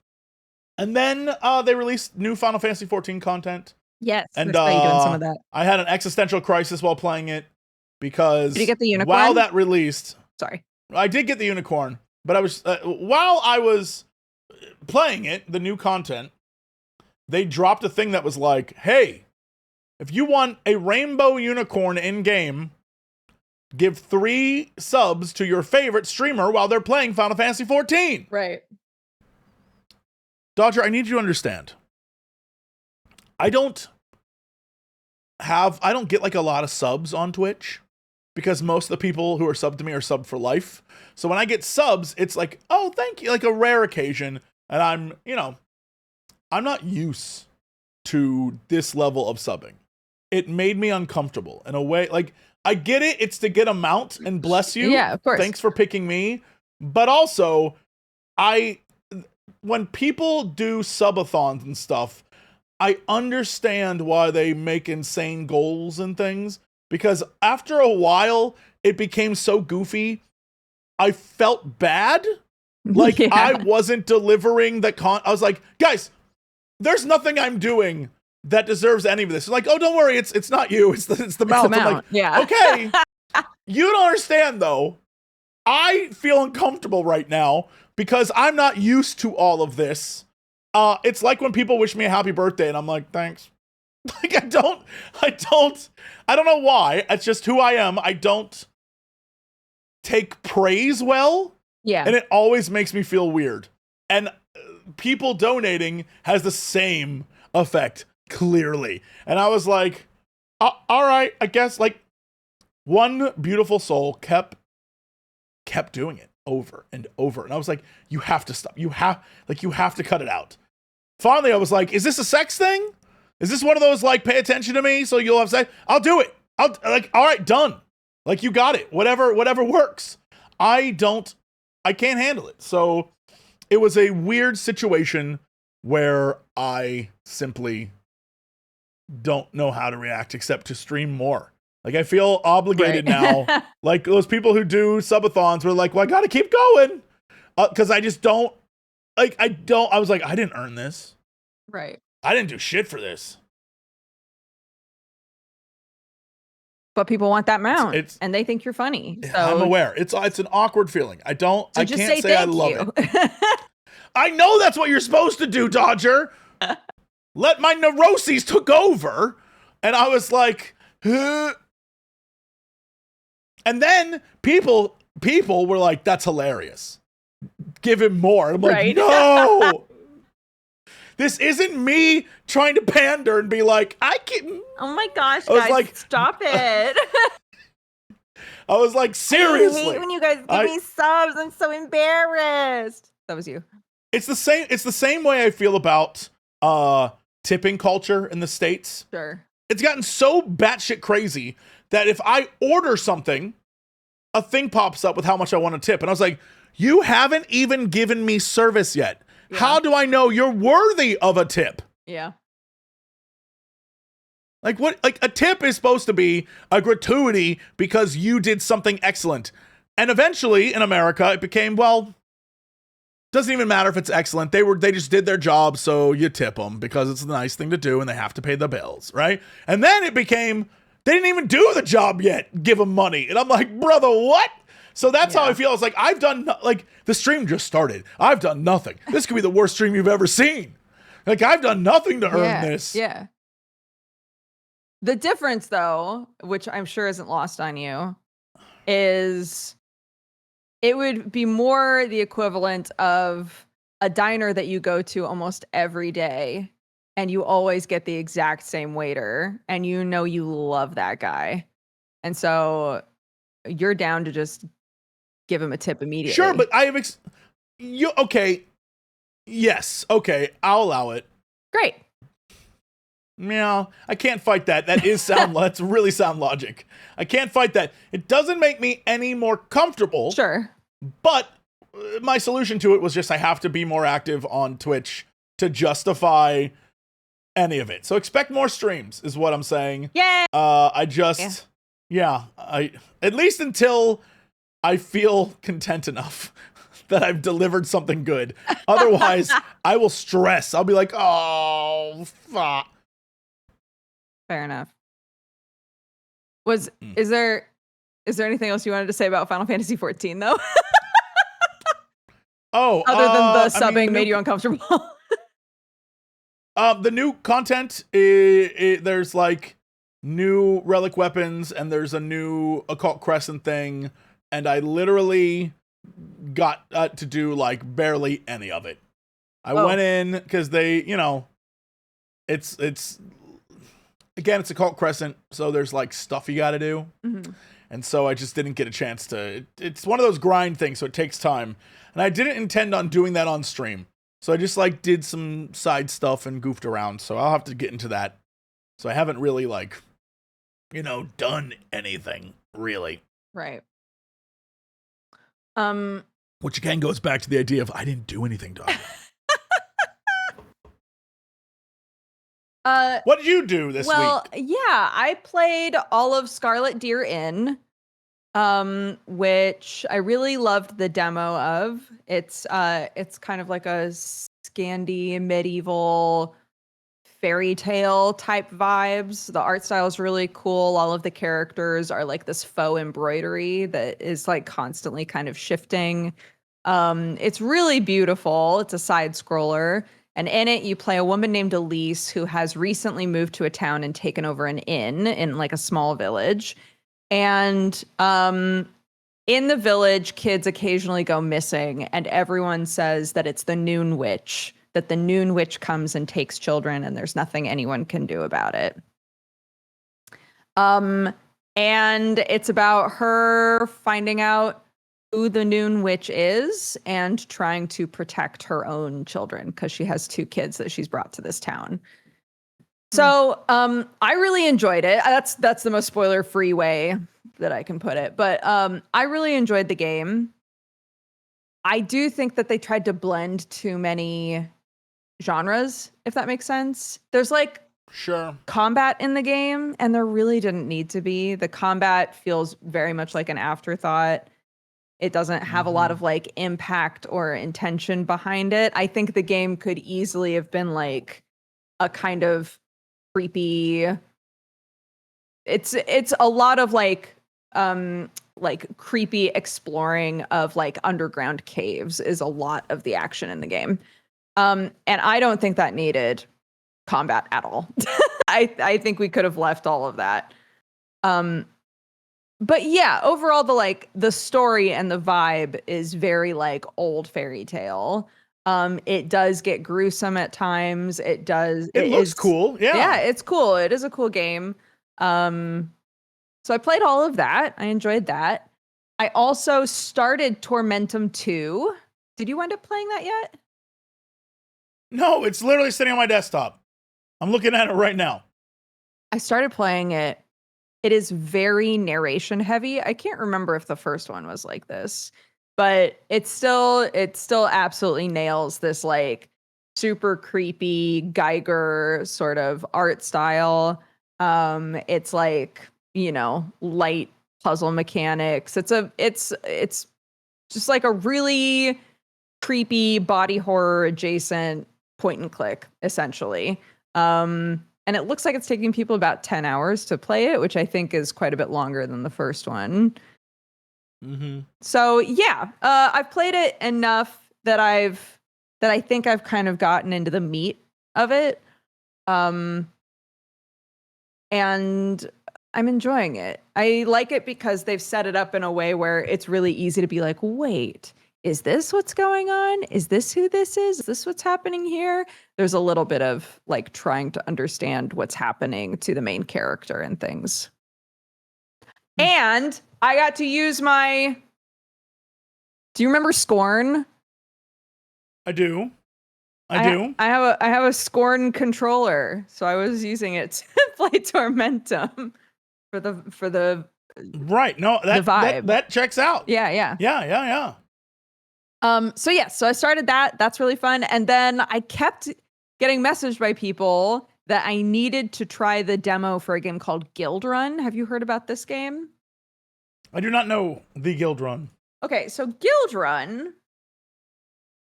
then they released new Final Fantasy XIV content. Yes, and doing some of that. I had an existential crisis while playing it because Did you get the unicorn? while that released, Sorry, I did get the unicorn, but I was while I was playing it, the new content, they dropped a thing that was like, hey, if you want a rainbow unicorn in game, give 3 subs to your favorite streamer while they're playing Final Fantasy XIV. Right. Dodger, I need you to understand. I don't get like a lot of subs on Twitch because most of the people who are subbed to me are subbed for life. So when I get subs, it's like, oh, thank you, like a rare occasion. And I'm not used to this level of subbing. It made me uncomfortable in a way. Like, I get it. It's to get a mount and bless you. Yeah, of course. Thanks for picking me. But also, when people do subathons and stuff, I understand why they make insane goals and things, because after a while, it became so goofy. I felt bad. Like, Yeah. I wasn't delivering I was like, guys, there's nothing I'm doing that deserves any of this. It's like, oh, don't worry. It's not you. It's the mount. The I'm like, mount. Yeah. okay. You don't understand, though. I feel uncomfortable right now because I'm not used to all of this. It's like when people wish me a happy birthday and I'm like, thanks. Like, I don't know why. It's just who I am. I don't take praise well. Yeah. And it always makes me feel weird. And people donating has the same effect, clearly. And I was like, all right, I guess, like, one beautiful soul kept doing it over and over. And I was like, you have to stop. You have to cut it out. Finally, I was like, is this a sex thing? Is this one of those, like, pay attention to me so you'll have sex? I'll do it. All right, done. Like, you got it. Whatever works. I can't handle it. So it was a weird situation where I simply don't know how to react except to stream more. Like, I feel obligated now. Like, those people who do subathons were like, well, I got to keep going. Because I just don't. Like, I was like, I didn't earn this. Right. I didn't do shit for this. But people want that mount, and they think you're funny. So. I'm aware. It's an awkward feeling. I can't say I love it. I know that's what you're supposed to do, Dodger. Let my neuroses took over, and I was like, huh. And then people were like, that's hilarious. Give him more. And I'm like, no. This isn't me trying to pander and be like, I can. Oh my gosh, guys, like, stop it. I was like, seriously. I hate when you guys give me subs. I'm so embarrassed. That was you. It's the same way I feel about tipping culture in the States. Sure. It's gotten so batshit crazy that if I order something, a thing pops up with how much I want to tip. And I was like, you haven't even given me service yet. Yeah. How do I know you're worthy of a tip? Yeah. Like what? Like a tip is supposed to be a gratuity because you did something excellent. And eventually in America, it became, well, doesn't even matter if it's excellent. They just did their job, so you tip them because it's a nice thing to do and they have to pay the bills, right? And then it became, they didn't even do the job yet. Give them money. And I'm like, brother, what? So that's how I feel. It's like, I've done, like, the stream just started. I've done nothing. This could be the worst stream you've ever seen. Like, I've done nothing to earn this. Yeah. The difference, though, which I'm sure isn't lost on you, is it would be more the equivalent of a diner that you go to almost every day and you always get the exact same waiter and you know you love that guy. And so you're down to just give him a tip immediately. Sure, but I have okay. Yes, okay, I'll allow it. Great. Meow. I can't fight that. That is that's really sound logic. I can't fight that. It doesn't make me any more comfortable. Sure. But my solution to it was just I have to be more active on Twitch to justify any of it. So expect more streams is what I'm saying. Yeah. I at least until I feel content enough that I've delivered something good. Otherwise, I will stress. I'll be like, oh, fuck. Fair enough. Is there anything else you wanted to say about Final Fantasy XIV though? Other than the subbing made you uncomfortable. The new content, there's like new relic weapons and there's a new occult crescent thing, and I literally got to do like barely any of it. I went in because they, it's again, it's occult crescent, so there's like stuff you got to do. Mm-hmm. And so I just didn't get a chance to. It's one of those grind things, so it takes time. And I didn't intend on doing that on stream. So I just like did some side stuff and goofed around. So I'll have to get into that. So I haven't really like, done anything really. Right. Which again goes back to the idea of I didn't do anything, dog. What did you do this week? Well, yeah, I played all of Scarlet Deer Inn, which I really loved the demo of. It's kind of like a Scandi medieval fairy tale type vibes. The art style is really cool. All of the characters are like this faux embroidery that is like constantly kind of shifting. It's really beautiful. It's a side scroller. And in it, you play a woman named Elise who has recently moved to a town and taken over an inn in like a small village. And in the village, kids occasionally go missing, and everyone says that it's the Noon Witch, that the Noon Witch comes and takes children, and there's nothing anyone can do about it. And it's about her finding out who the Noon Witch is and trying to protect her own children because she has 2 kids that she's brought to this town. So I really enjoyed it. That's the most spoiler-free way that I can put it. But I really enjoyed the game. I do think that they tried to blend too many genres, if that makes sense. There's like combat in the game, and there really didn't need to be. The combat feels very much like an afterthought. It doesn't have a lot of like impact or intention behind it. I think the game could easily have been like a kind of creepy. It's a lot of like creepy exploring of like underground caves is a lot of the action in the game. And I don't think that needed combat at all. I think we could have left all of that. But yeah, overall the story and the vibe is very like old fairy tale. It does get gruesome at times. It looks cool. Yeah, it's cool. It is a cool game. So I played all of that. I enjoyed that. I also started Tormentum 2. Did you end up playing that yet? No, it's literally sitting on my desktop. I'm looking at it right now. I started playing it. It is very narration heavy. I can't remember if the first one was like this, but it still absolutely nails this like super creepy Geiger sort of art style. It's like, you know, light puzzle mechanics. It's just like a really creepy body horror adjacent point and click, essentially. And it looks like it's taking people about 10 hours to play it, which I think is quite a bit longer than the first one. Mm-hmm. So yeah, I've played it enough that I think I've kind of gotten into the meat of it. And I'm enjoying it. I like it because they've set it up in a way where it's really easy to be like, wait, is this what's going on? Is this who this is? Is this what's happening here? There's a little bit of like trying to understand what's happening to the main character and things. And I got to use my... Do you remember Scorn? I do. I have a Scorn controller, so I was using it to play Tormentum for the right. No, the vibe. That checks out. Yeah. So I started that. That's really fun. And then I kept getting messaged by people that I needed to try the demo for a game called Guildrun. Have you heard about this game? I do not know the Guildrun. Okay, so Guildrun,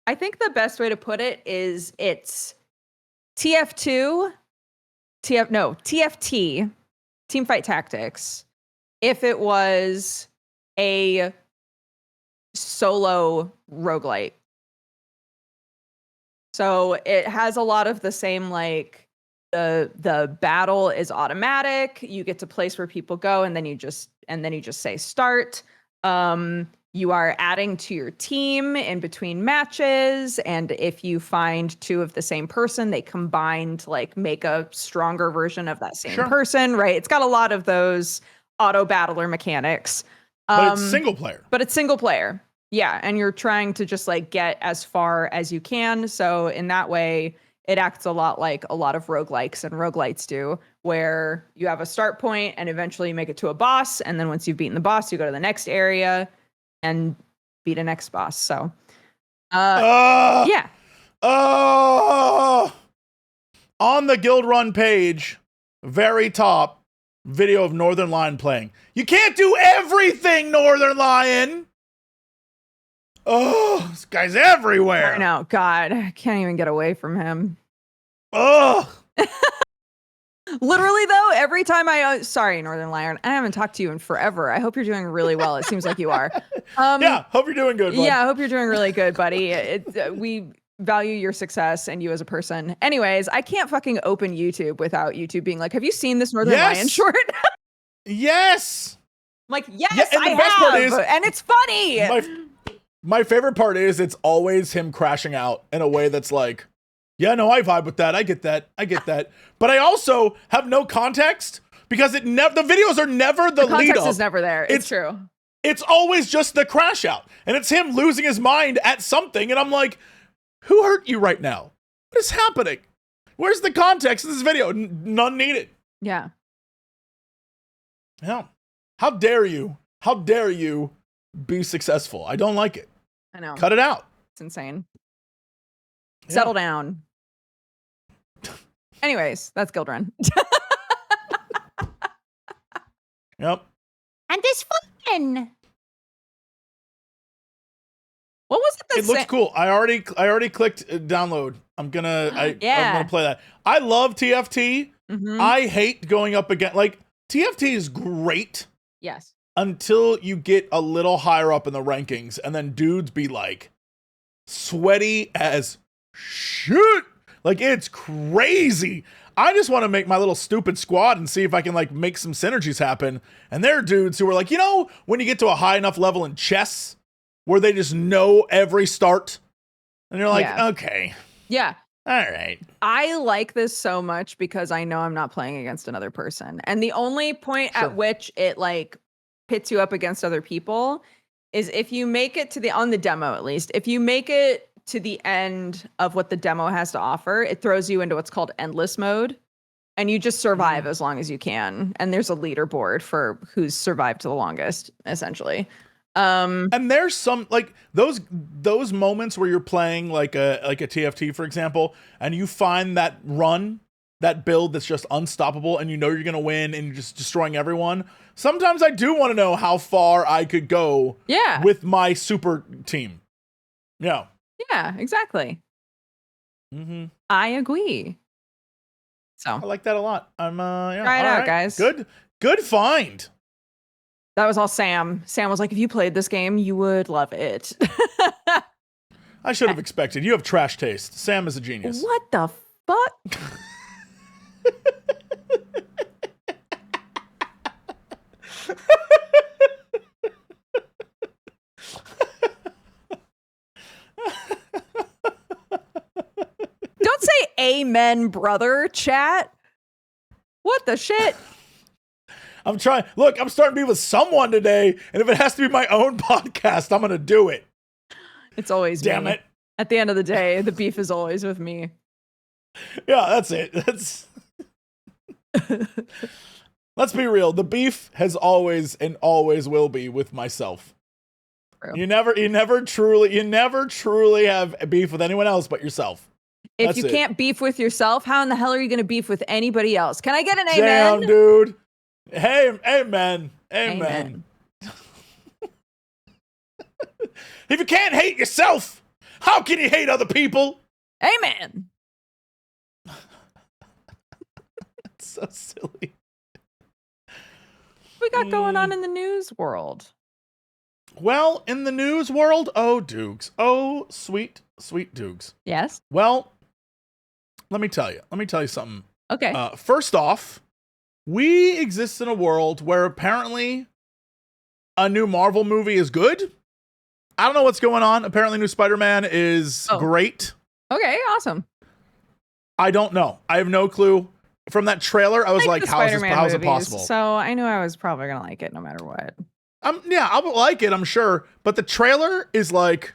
I think the best way to put it is it's TF2, TFT, Teamfight Tactics, if it was a solo roguelite. So it has a lot of the same, like the battle is automatic. You get to place where people go, and then you just say start. You are adding to your team in between matches, and if you find two of the same person, they combine to like make a stronger version of that same person, right? It's got a lot of those auto battler mechanics. But it's single player. Yeah, and you're trying to just like get as far as you can. So in that way, it acts a lot like a lot of roguelikes and roguelites do, where you have a start point and eventually you make it to a boss, and then once you've beaten the boss, you go to the next area and beat a next boss. So, yeah. On the Guildrun page, very top, video of Northern Lion playing. You can't do everything, Northern Lion! Oh, this guy's everywhere! I know, God, I can't even get away from him. Ugh! Literally, though, every time sorry, Northern Lion, I haven't talked to you in forever. I hope you're doing really well. It seems like you are. Yeah, hope you're doing good, bud. Yeah, I hope you're doing really good, buddy. We value your success and you as a person. Anyways, I can't fucking open YouTube without YouTube being like, have you seen this Northern Lion short? Yes! I'm like, yes, yeah, and I the best have! Part is, and it's funny! My favorite part is it's always him crashing out in a way that's like, yeah, no, I vibe with that. I get that. But I also have no context because the videos are never the lead up. The context is never there. It's true. It's always just the crash out. And it's him losing his mind at something. And I'm like, who hurt you right now? What is happening? Where's the context of this video? None needed. Yeah. Yeah. How dare you? How dare you be successful? I don't like it. I know. Cut it out. It's insane. Yeah. Settle down. Anyways, that's Guildrun. Yep. And this fun. What was it? It looks cool. I already clicked download. I'm gonna play that. I love TFT. Mm-hmm. I hate going up against TFT is great. Yes. Until you get a little higher up in the rankings, and then dudes be like sweaty as shit. Like, it's crazy. I just want to make my little stupid squad and see if I can like make some synergies happen. And there are dudes who are like, you know, when you get to a high enough level in chess where they just know every start, and you're like, okay. Yeah. All right. I like this so much because I know I'm not playing against another person. And the only point at which it like pits you up against other people is if you make it to on the demo, at least, if you make it to the end of what the demo has to offer, it throws you into what's called endless mode. And you just survive as long as you can. And there's a leaderboard for who's survived the longest, essentially. And there's some like those moments where you're playing like a TFT, for example, and you find that build that's just unstoppable, and you know you're gonna win, and you're just destroying everyone. Sometimes I do want to know how far I could go. Yeah. With my super team. Yeah. Yeah. Exactly. Mm-hmm. I agree. So I like that a lot. I'm yeah. Try it all out, right. guys. Good find. That was all Sam. Sam was like, if you played this game, you would love it. I should have expected. You have trash taste. Sam is a genius. What the fuck? Don't say amen, brother, chat. What the shit? I'm trying. Look, I'm starting to be with someone today, and if it has to be my own podcast, I'm going to do it. It's always Damn me. it. At the end of the day, the beef is always with me. Yeah, that's it. Let's be real. The beef has always and always will be with myself. True. You never truly have a beef with anyone else but yourself. If That's you it. can't beef with yourself, how in the hell are you going to beef with anybody else? Can I get an Damn, amen? dude. Hey, amen. Amen. If you can't hate yourself, how can you hate other people? Amen. It's so silly. What we got going on in the news world? Well, in the news world, oh, Dukes. Oh, sweet, sweet Dukes. Yes. Well, let me tell you something. Okay. First off, we exist in a world where apparently a new Marvel movie is good. I don't know what's going on. Apparently, new Spider-Man is great. Okay, awesome. I don't know. I have no clue. From that trailer, I was like, how is it possible? So I knew I was probably going to like it no matter what. Yeah, I'll like it, I'm sure. But the trailer is like,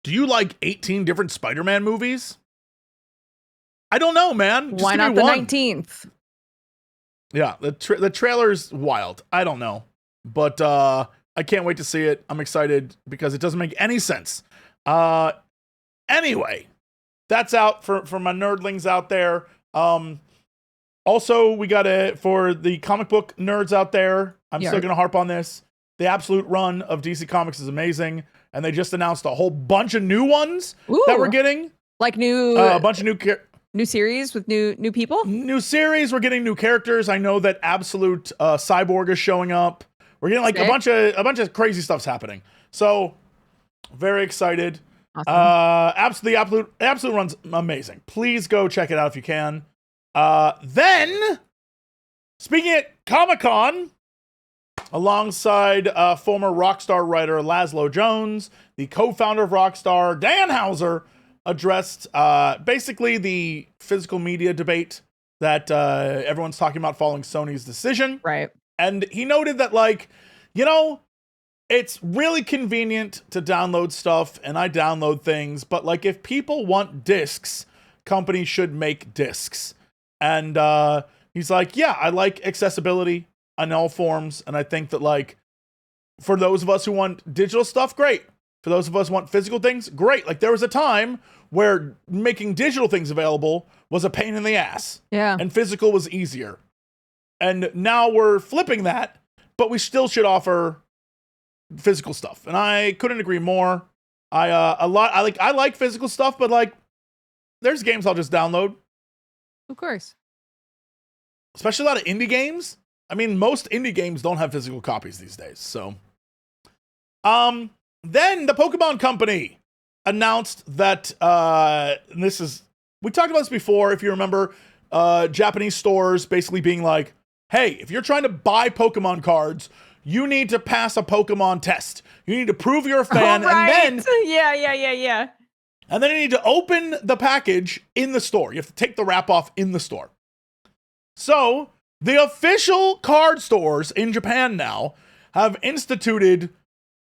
do you like 18 different Spider-Man movies? I don't know, man. Just why not the 19th? Yeah, the trailer's wild. I don't know. But I can't wait to see it. I'm excited because it doesn't make any sense. Anyway, that's out for my nerdlings out there. Also, we got for the comic book nerds out there, I'm still going to harp on this. The absolute run of DC Comics is amazing. And they just announced a whole bunch of new ones that we're getting. Like a bunch of new series with new people? New series. We're getting new characters. I know that Absolute Cyborg is showing up. We're getting like a bunch of crazy stuff's happening. So very excited. Awesome. The absolute run's amazing. Please go check it out if you can. Then speaking at Comic-Con, alongside former Rockstar writer Laszlo Jones, the co-founder of Rockstar, Dan Houser, addressed basically the physical media debate that everyone's talking about following Sony's decision. Right. And he noted that, like, it's really convenient to download stuff, and I download things, but, like, if people want discs, companies should make discs. And he's like, yeah, I like accessibility on all forms, and I think that, like, for those of us who want digital stuff, great. For those of us who want physical things, great. Like, there was a time where making digital things available was a pain in the ass. Yeah. And physical was easier. And now we're flipping that, but we still should offer physical stuff. And I couldn't agree more. I like physical stuff, but like there's games I'll just download. Of course. Especially a lot of indie games. I mean, most indie games don't have physical copies these days. So then the Pokemon Company announced that we talked about this before, if you remember, Japanese stores basically being like, hey, if you're trying to buy Pokemon cards, you need to pass a Pokemon test. You need to prove you're a fan, and then yeah. And then you need to open the package in the store. You have to take the wrap off in the store. So the official card stores in Japan now have instituted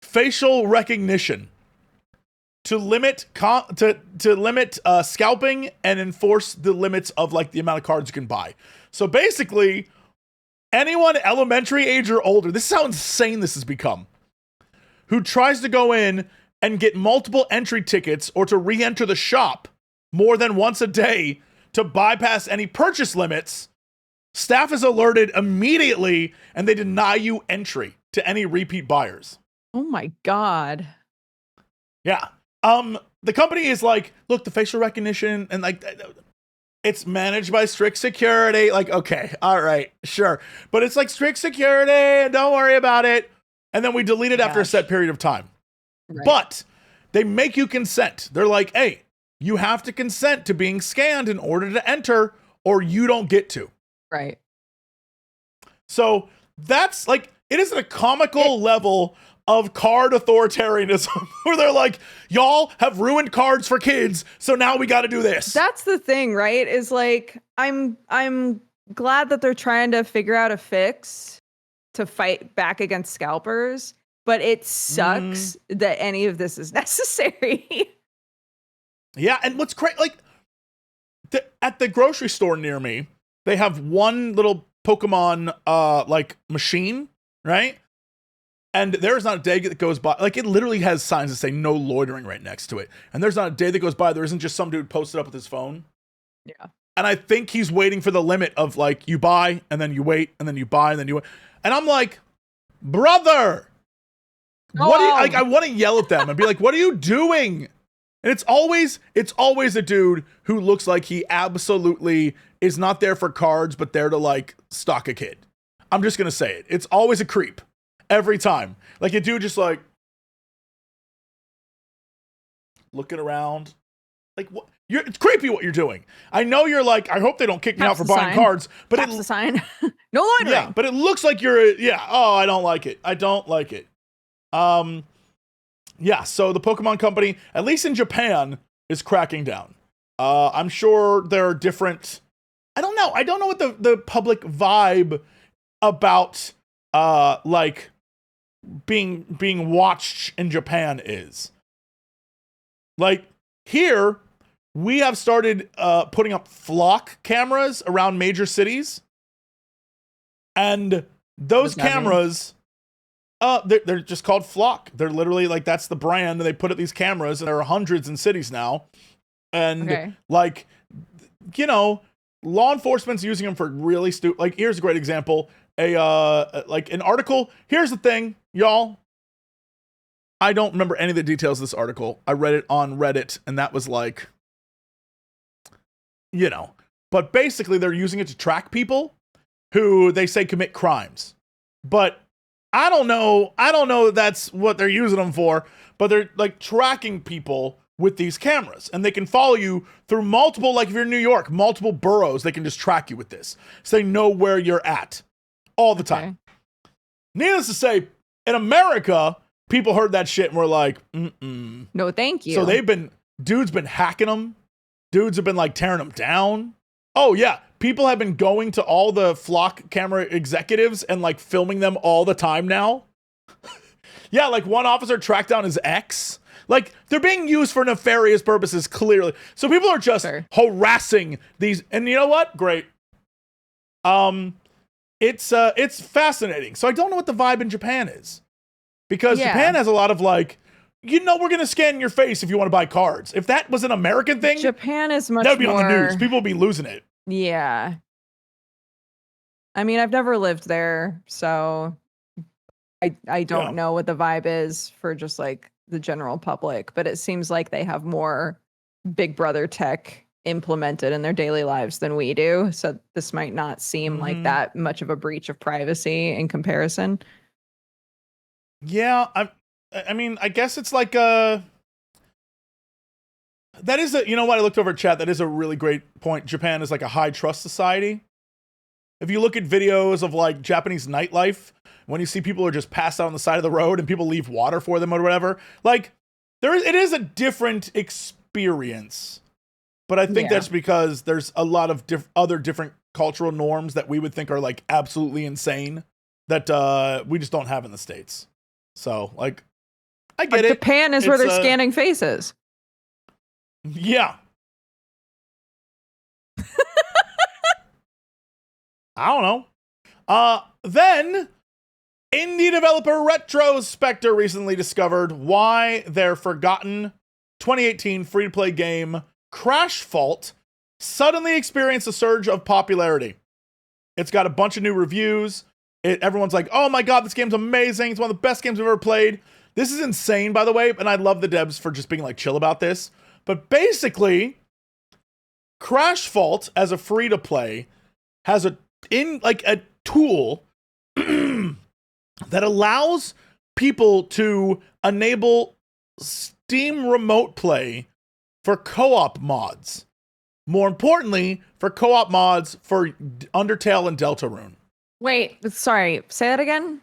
facial recognition. to limit scalping and enforce the limits of like the amount of cards you can buy. So basically, anyone elementary age or older, this is how insane this has become, who tries to go in and get multiple entry tickets or to re-enter the shop more than once a day to bypass any purchase limits, staff is alerted immediately and they deny you entry to any repeat buyers. Oh my God. Yeah. The company is like, look, the facial recognition and like, it's managed by strict security. Like, okay, all right, sure. But it's like strict security, don't worry about it. And then we delete it after a set period of time. Right. But they make you consent. They're like, hey, you have to consent to being scanned in order to enter, or you don't get to. Right. So that's like, it is at a comical level of card authoritarianism where they're like, y'all have ruined cards for kids, so now we got to do this. That's the thing, right? Is like, I'm glad that they're trying to figure out a fix to fight back against scalpers, but it sucks that any of this is necessary. Yeah, and what's great, like, at the grocery store near me, they have one little Pokemon, like, machine, right? And there's not a day that goes by, like, it literally has signs that say no loitering right next to it. And there's not a day that goes by there isn't just some dude posted up with his phone. Yeah. And I think he's waiting for the limit of, like, you buy, and then you wait, and then you buy, and then you wait. And I'm like, brother, what do you, like, I want to yell at them and be like, what are you doing? And it's always a dude who looks like he absolutely is not there for cards, but there to, like, stalk a kid. I'm just going to say it. It's always a creep. Every time. Like, a dude just, like, looking around. Like, what? It's creepy what you're doing. I know you're like, I hope they don't kick me out for buying cards. But it's the sign. No loitering. Yeah, but it looks like you're, I don't like it. I don't like it. Yeah, so the Pokemon Company, at least in Japan, is cracking down. I'm sure there are different, I don't know what the public vibe about, like, being watched in Japan is. Like, here, we have started putting up flock cameras around major cities. And those cameras, they're just called flock. They're literally, like, that's the brand, and they put up these cameras, and there are hundreds in cities now. And, like, you know, law enforcement's using them for really stupid, like, here's a great example. Like, an article. Here's the thing, y'all. I don't remember any of the details of this article. I read it on Reddit, and that was like, you know. But basically, they're using it to track people who they say commit crimes. But I don't know that's what they're using them for. But they're, like, tracking people with these cameras. And they can follow you through multiple, like, if you're in New York, multiple boroughs, they can just track you with this. So they know where you're at. All the time. Needless to say, in America, people heard that shit and were like, no, thank you. So dudes been hacking them. Dudes have been, like, tearing them down. Oh, yeah. People have been going to all the flock camera executives and, like, filming them all the time now. Yeah, like, one officer tracked down his ex. Like, they're being used for nefarious purposes, clearly. So people are just harassing these. And you know what? Great. It's fascinating. So I don't know what the vibe in Japan is. Because Japan has a lot of, like, we're going to scan your face if you want to buy cards. If that was an American thing, Japan is much more... that would be on the news. People would be losing it. Yeah. I mean, I've never lived there, so I don't know what the vibe is for just, like, the general public. But it seems like they have more Big Brother tech implemented in their daily lives than we do. So this might not seem like that much of a breach of privacy in comparison. Yeah, I mean, I guess it's like that is you know what, I looked over at chat, that is a really great point. Japan is like a high trust society. If you look at videos of, like, Japanese nightlife, when you see people are just passed out on the side of the road and people leave water for them or whatever, like, it is a different experience. But I think that's because there's a lot of other different cultural norms that we would think are, like, absolutely insane that we just don't have in the States. So, like, I get But it. Japan is where It's, they're scanning faces. Yeah. I don't know. Then indie developer Retrospector recently discovered why their forgotten 2018 free-to-play game Crash Fault suddenly experienced a surge of popularity. It's got a bunch of new reviews. Everyone's like, oh my god, this game's amazing. It's one of the best games I've ever played. This is insane, by the way, and I love the devs for just being like chill about this. But basically, Crash Fault as a free-to-play has a tool that allows people to enable Steam Remote Play for co-op mods. More importantly, for co-op mods for Undertale and Deltarune. Wait, sorry. Say that again?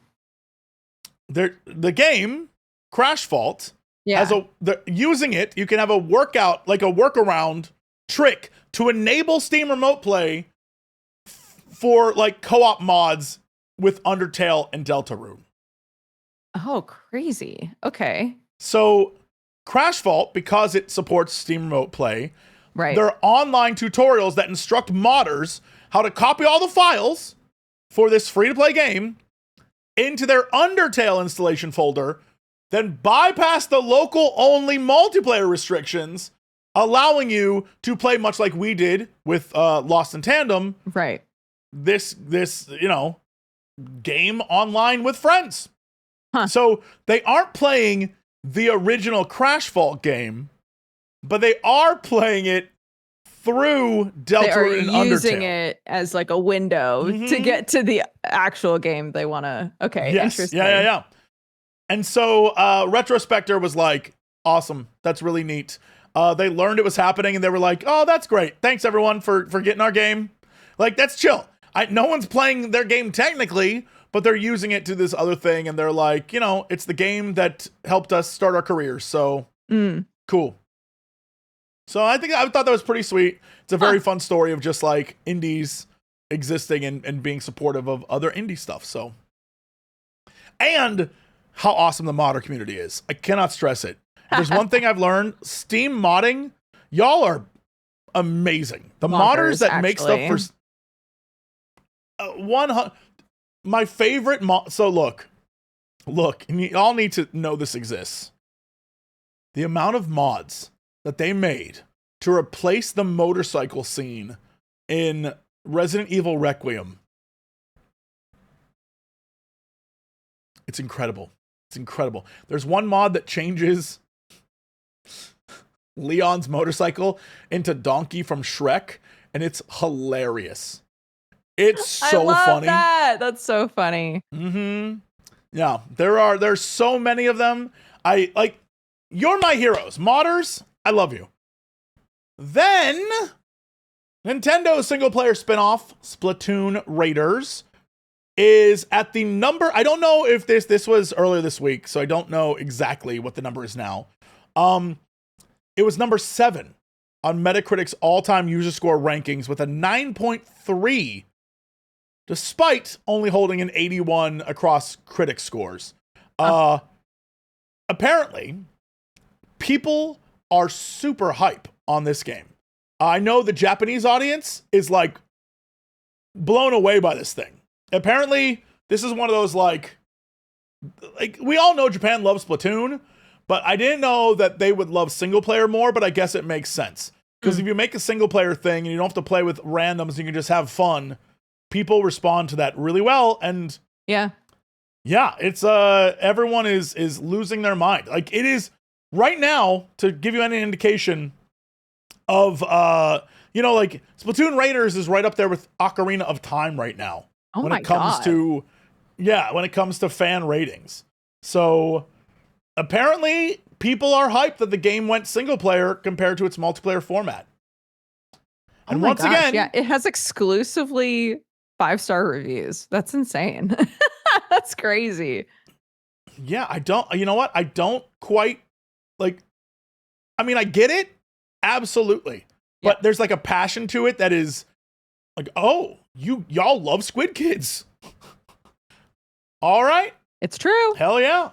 The game, Crash Fault, has using it, you can have a workaround trick to enable Steam Remote Play for like co-op mods with Undertale and Deltarune. Oh, crazy. Okay. So Crash Fault, because it supports Steam Remote Play, Right. there are online tutorials that instruct modders how to copy all the files for this free-to-play game into their Undertale installation folder, then bypass the local-only multiplayer restrictions, allowing you to play much like we did with Lost in Tandem. Right. This game online with friends. Huh. So they aren't playing the original Crash Fault game, but they are playing it through Deltarune and Undertale. They are using it as like a window to get to the actual game they want to. Okay, yes. interesting. Yeah. And so Retrospector was like, awesome. That's really neat. They learned it was happening and they were like, oh, that's great. Thanks everyone for getting our game. Like, that's chill. No one's playing their game technically, but they're using it to this other thing. And they're like, it's the game that helped us start our careers. So cool. So I thought that was pretty sweet. It's a very fun story of just like indies existing and being supportive of other indie stuff. So, and how awesome the modder community is. I cannot stress it. If there's one thing I've learned, Steam modding, y'all are amazing. The modders that make stuff for my favorite so look, and you all need to know this exists. The amount of mods that they made to replace the motorcycle scene in Resident Evil Requiem. It's incredible. It's incredible. There's one mod that changes Leon's motorcycle into Donkey from Shrek, and it's hilarious. It's so funny. That's so funny. Yeah, there's so many of them. You're my heroes. Modders, I love you. Then, Nintendo's single-player spinoff, Splatoon Raiders, is at the number... I don't know if this was earlier this week, so I don't know exactly what the number is now. It was number 7 on Metacritic's all-time user score rankings with a 9.3, despite only holding an 81 across critic scores. Apparently, people are super hype on this game. I know the Japanese audience is like blown away by this thing. Apparently, this is one of those like we all know Japan loves Splatoon, but I didn't know that they would love single player more, but I guess it makes sense. Because if you make a single player thing and you don't have to play with randoms, you can just have fun, people respond to that really well. And yeah, it's everyone is losing their mind. Like, it is right now, to give you any indication of like Splatoon Raiders is right up there with Ocarina of Time right now. When it comes to fan ratings. So apparently people are hyped that the game went single player compared to its multiplayer format. And once again, it has exclusively 5-star reviews. That's insane. That's crazy. Yeah, I don't quite I get it. Absolutely. But there's like a passion to it that is like, oh, y'all love Squid Kids. All right. It's true. Hell yeah.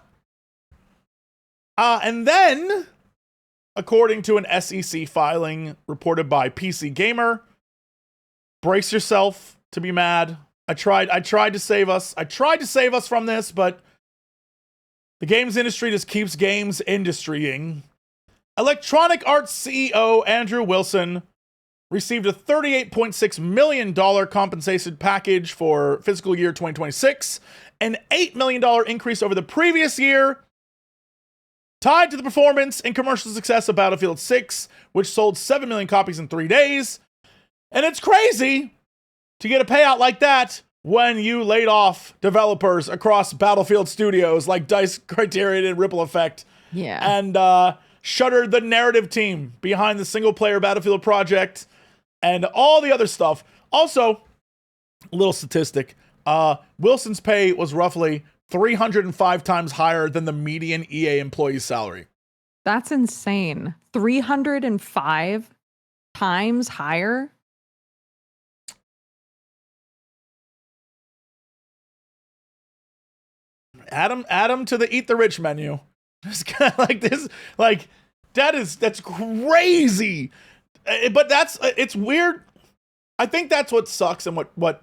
And then, according to an SEC filing reported by PC Gamer, brace yourself to be mad. I tried to save us. I tried to save us from this, but the games industry just keeps games industrying. Electronic Arts CEO Andrew Wilson received a $38.6 million compensation package for fiscal year 2026, an $8 million increase over the previous year, tied to the performance and commercial success of Battlefield 6, which sold 7 million copies in 3 days. And it's crazy to get a payout like that when you laid off developers across Battlefield studios like DICE, Criterion, and Ripple Effect. Yeah. And shuttered the narrative team behind the single-player Battlefield project and all the other stuff. Also, a little statistic. Wilson's pay was roughly 305 times higher than the median EA employee's salary. That's insane. 305 times higher? Add 'em to the Eat the Rich menu. It's kind of like this, like, that's crazy. But it's weird. I think that's what sucks and what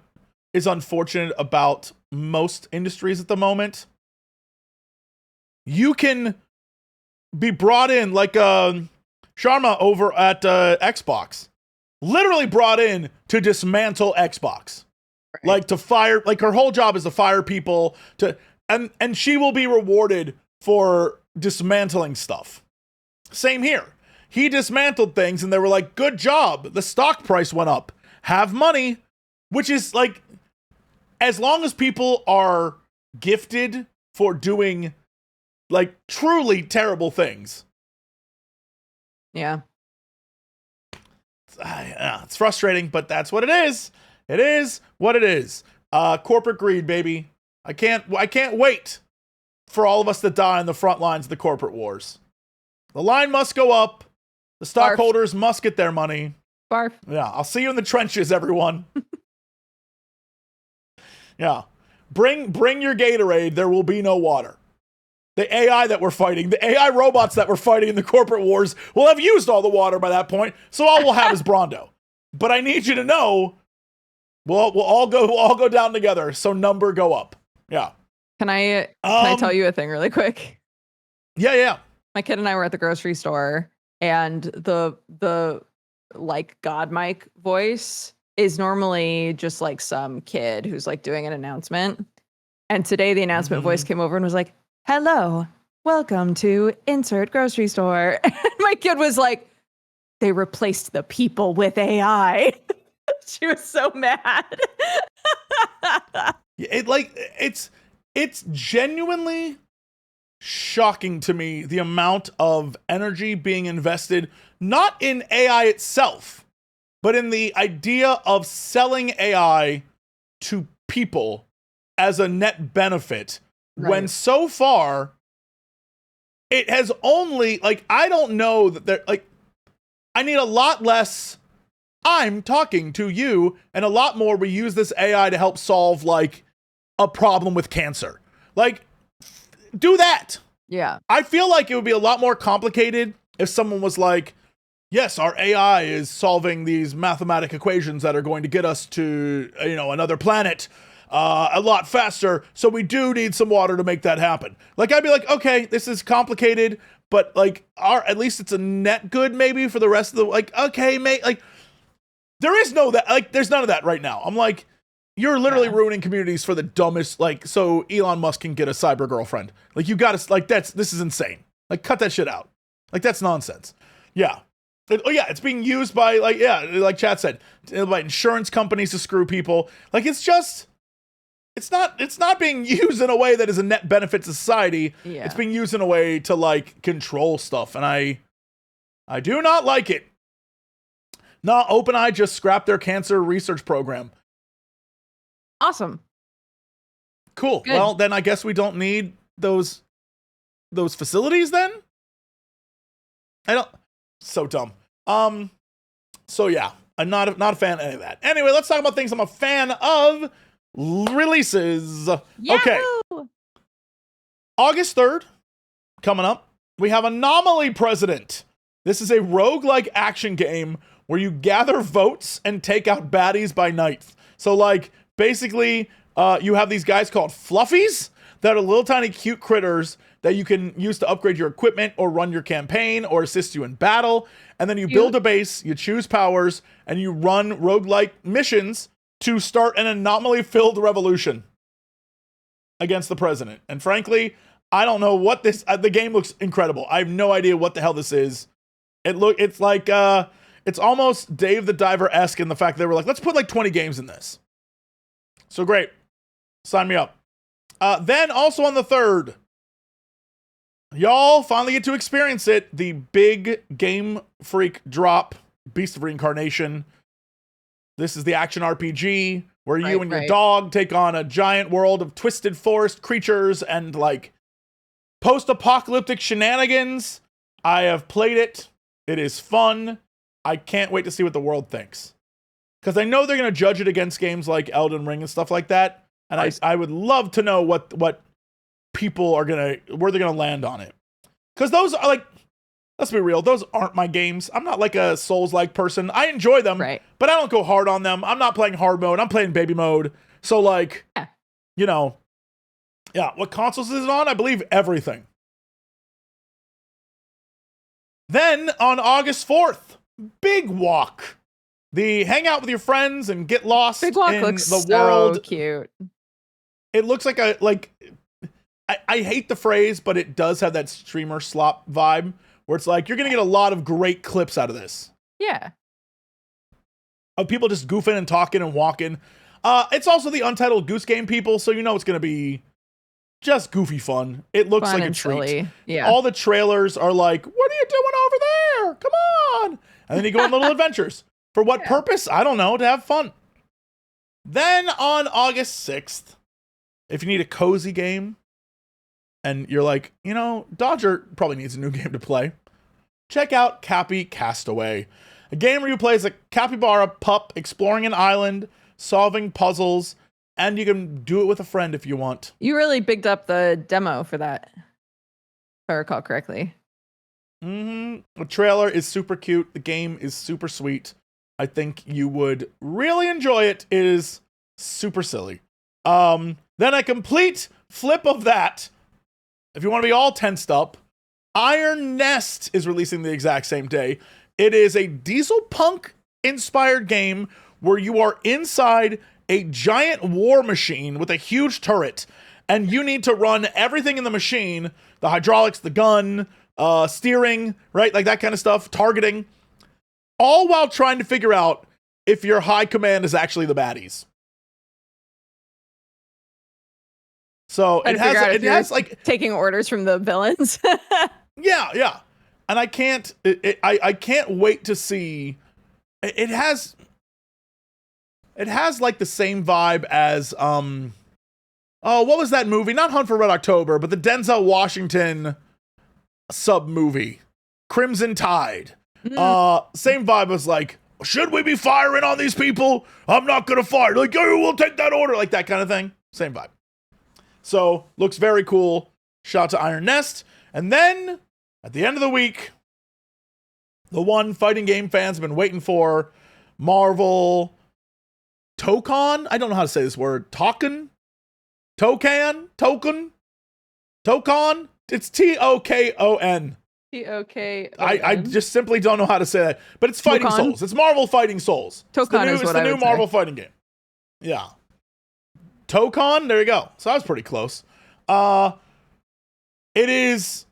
is unfortunate about most industries at the moment. You can be brought in like Sharma over at Xbox, literally brought in to dismantle Xbox, right. Like to fire, like her whole job is to fire people and she will be rewarded for dismantling stuff. Same here. He dismantled things and they were like, good job. The stock price went up. Have money, which is like, as long as people are gifted for doing like truly terrible things. Yeah. It's frustrating, but that's what it is. It is what it is. Corporate greed, baby. I can't wait for all of us to die on the front lines of the corporate wars. The line must go up. The stockholders must get their money. Barf. Yeah, I'll see you in the trenches, everyone. Yeah. Bring your Gatorade. There will be no water. The AI that we're fighting, the AI robots that we're fighting in the corporate wars will have used all the water by that point, so all we'll have is Brondo. But I need you to know, we'll all go down together, so number go up. Yeah. Can I tell you a thing really quick? Yeah. My kid and I were at the grocery store, and the like God mic voice is normally just like some kid who's like doing an announcement. And today the announcement voice came over and was like, hello, welcome to insert grocery store. And my kid was like, they replaced the people with AI. She was so mad. It's genuinely shocking to me the amount of energy being invested, not in AI itself, but in the idea of selling AI to people as a net benefit. Right. When so far, it has only, like, I don't know that there, like, I need a lot less, I'm talking to you, and a lot more we use this AI to help solve, like, a problem with cancer. Like, do that. Yeah. I feel like it would be a lot more complicated if someone was like, yes, our AI is solving these mathematic equations that are going to get us to, another planet a lot faster. So we do need some water to make that happen. Like, I'd be like, okay, this is complicated, but like, at least it's a net good maybe for the rest of the, like, okay, mate, like, there's none of that right now. I'm like, you're literally ruining communities for the dumbest, like, so Elon Musk can get a cyber girlfriend. Like, you gotta, like, this is insane. Like, cut that shit out. Like, that's nonsense. Yeah. It's being used by, like chat said, by insurance companies to screw people. Like, it's not being used in a way that is a net benefit to society. Yeah. It's being used in a way to, like, control stuff. And I do not like it. No, OpenAI just scrapped their cancer research program. Awesome. Cool. Good. Well, then I guess we don't need those facilities then? So dumb. So yeah, I'm not a fan of any of that. Anyway, let's talk about things I'm a fan of. Releases. Yahoo! Okay. August 3rd, coming up. we have Anomaly President. This is a roguelike action game where you gather votes and take out baddies by night. So, like, basically, you have these guys called Fluffies that are little tiny cute critters that you can use to upgrade your equipment or run your campaign or assist you in battle. And then you build a base, you choose powers, and you run roguelike missions to start an anomaly-filled revolution against the president. And frankly, I don't know what this... the game looks incredible. I have no idea what the hell this is. It's like... it's almost Dave the Diver-esque in the fact that they were like, let's put like 20 games in this. So great. Sign me up. Then also on the 3rd, y'all finally get to experience it. The big Game Freak drop, Beast of Reincarnation. This is the action RPG where you and your dog take on a giant world of twisted forest creatures and like post-apocalyptic shenanigans. I have played it. It is fun. I can't wait to see what the world thinks. Because I know they're going to judge it against games like Elden Ring and stuff like that. And I would love to know what people are going to, where they're going to land on it. Because those are like, let's be real, those aren't my games. I'm not like a Souls-like person. I enjoy them, but I don't go hard on them. I'm not playing hard mode. I'm playing baby mode. So like, you know, yeah, what consoles is it on? I believe everything. Then on August 4th, Big Walk. The hang out with your friends and get lost Big Walk in looks the so world. Cute. It looks like I hate the phrase, but it does have that streamer slop vibe where it's like, you're going to get a lot of great clips out of this. Yeah. Of people just goofing and talking and walking. It's also the Untitled Goose Game people, so you know it's going to be just goofy fun. It looks Fun like a and treat. silly. Yeah. All the trailers are like, what are you doing over there? Come on. And then you go on little adventures. For what purpose? I don't know, to have fun. Then on August 6th, if you need a cozy game, and you're like, you know, Dodger probably needs a new game to play, check out Cappy Castaway. A game where you play as a capybara pup exploring an island, solving puzzles, and you can do it with a friend if you want. You really bigged up the demo for that, if I recall correctly. The trailer is super cute. The game is super sweet. I think you would really enjoy it. It is super silly. Then a complete flip of that. If you want to be all tensed up, Iron Nest is releasing the exact same day. It is a diesel punk inspired game where you are inside a giant war machine with a huge turret, and you need to run everything in the machine, the hydraulics, the gun, steering, right? Like that kind of stuff, targeting, all while trying to figure out if your high command is actually the baddies. So it has like taking orders from the villains. yeah. And I can't wait to see. It has like the same vibe as what was that movie? Not Hunt for Red October, but the Denzel Washington sub movie, Crimson Tide. Same vibe as like, should we be firing on these people? I'm not gonna fire. Like, oh, we'll take that order, like that kind of thing. Same vibe. So looks very cool. Shout out to Iron Nest. And then at the end of the week, the one fighting game fans have been waiting for, Marvel Tokon. I don't know how to say this word. Token. It's Tokon. Tokon. I just simply don't know how to say that. But it's Fighting Souls. It's Marvel Fighting Souls. Tokon is what I would say. It's the new Marvel fighting game. Yeah. Tokon, there you go. So that was pretty close. It is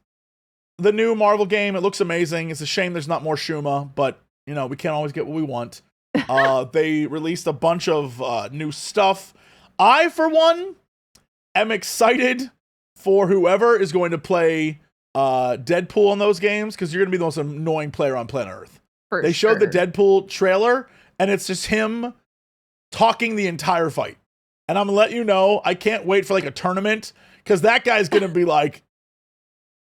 the new Marvel game. It looks amazing. It's a shame there's not more Shuma, but you know, we can't always get what we want. They released a bunch of new stuff. I, for one, am excited for whoever is going to play Deadpool in those games, because you're going to be the most annoying player on planet Earth. They showed the Deadpool trailer, and it's just him talking the entire fight. And I'm going to let you know, I can't wait for like a tournament, because that guy's going to be like,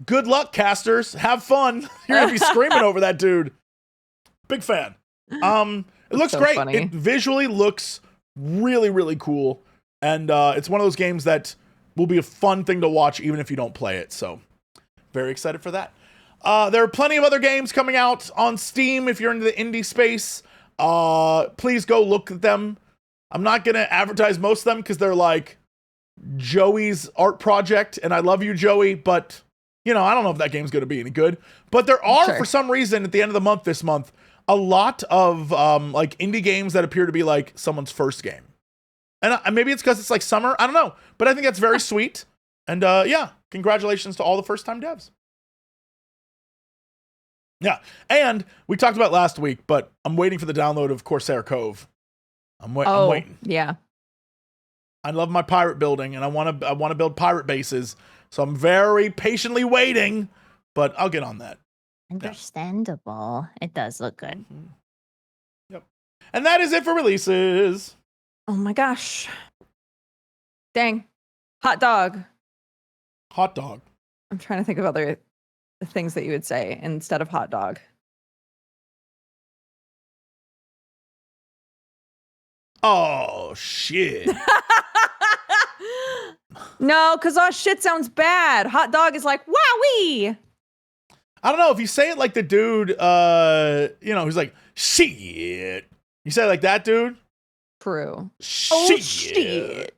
good luck, casters. Have fun. You're going to be screaming over that dude. Big fan. It looks so great. Funny. It visually looks really, really cool. And it's one of those games that will be a fun thing to watch even if you don't play it. So very excited for that. There are plenty of other games coming out on Steam if you're into the indie space. Please go look at them. I'm not going to advertise most of them because they're like Joey's art project, and I love you, Joey, but, you know, I don't know if that game's going to be any good. But there are, for some reason, at the end of the month this month, a lot of like indie games that appear to be like someone's first game. And maybe it's because it's like summer. I don't know. But I think that's very sweet. And yeah, congratulations to all the first-time devs. Yeah, and we talked about last week, but I'm waiting for the download of Corsair Cove. I'm waiting. Yeah. I love my pirate building, and I want to build pirate bases. So I'm very patiently waiting, but I'll get on that. Understandable. Yeah. It does look good. Mm-hmm. Yep. And that is it for releases. Oh my gosh. Dang. Hot dog. Hot dog. I'm trying to think of other things that you would say instead of hot dog. Oh, shit. No, because oh shit sounds bad. Hot dog is like, wowee. I don't know. If you say it like the dude, you know, who's like, shit. You say it like that, dude? True. Shit. Oh, shit.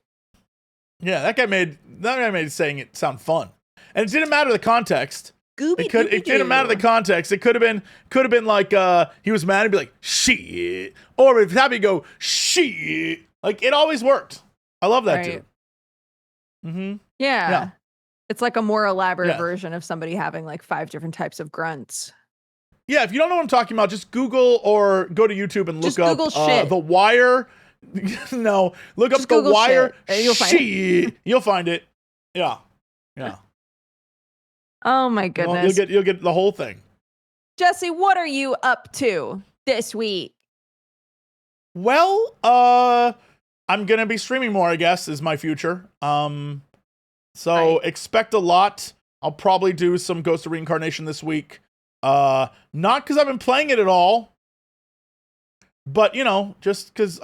Yeah, that guy made saying it sound fun. And it didn't matter the context. It didn't matter the context. It could have been like he was mad and be like, shit. Or if Tabby go, shit. Like, it always worked. I love that dude. Mm-hmm. Yeah. It's like a more elaborate version of somebody having like 5 different types of grunts. Yeah, if you don't know what I'm talking about, just Google or go to YouTube and look up The Wire. No, look up The Wire. You'll find it. You'll find it. Yeah. Yeah. Oh my goodness. You'll get the whole thing. Jesse, what are you up to this week? Well, I'm going to be streaming more, I guess, is my future. So expect a lot. I'll probably do some Ghost of Reincarnation this week. Not because I've been playing it at all, but, you know, just because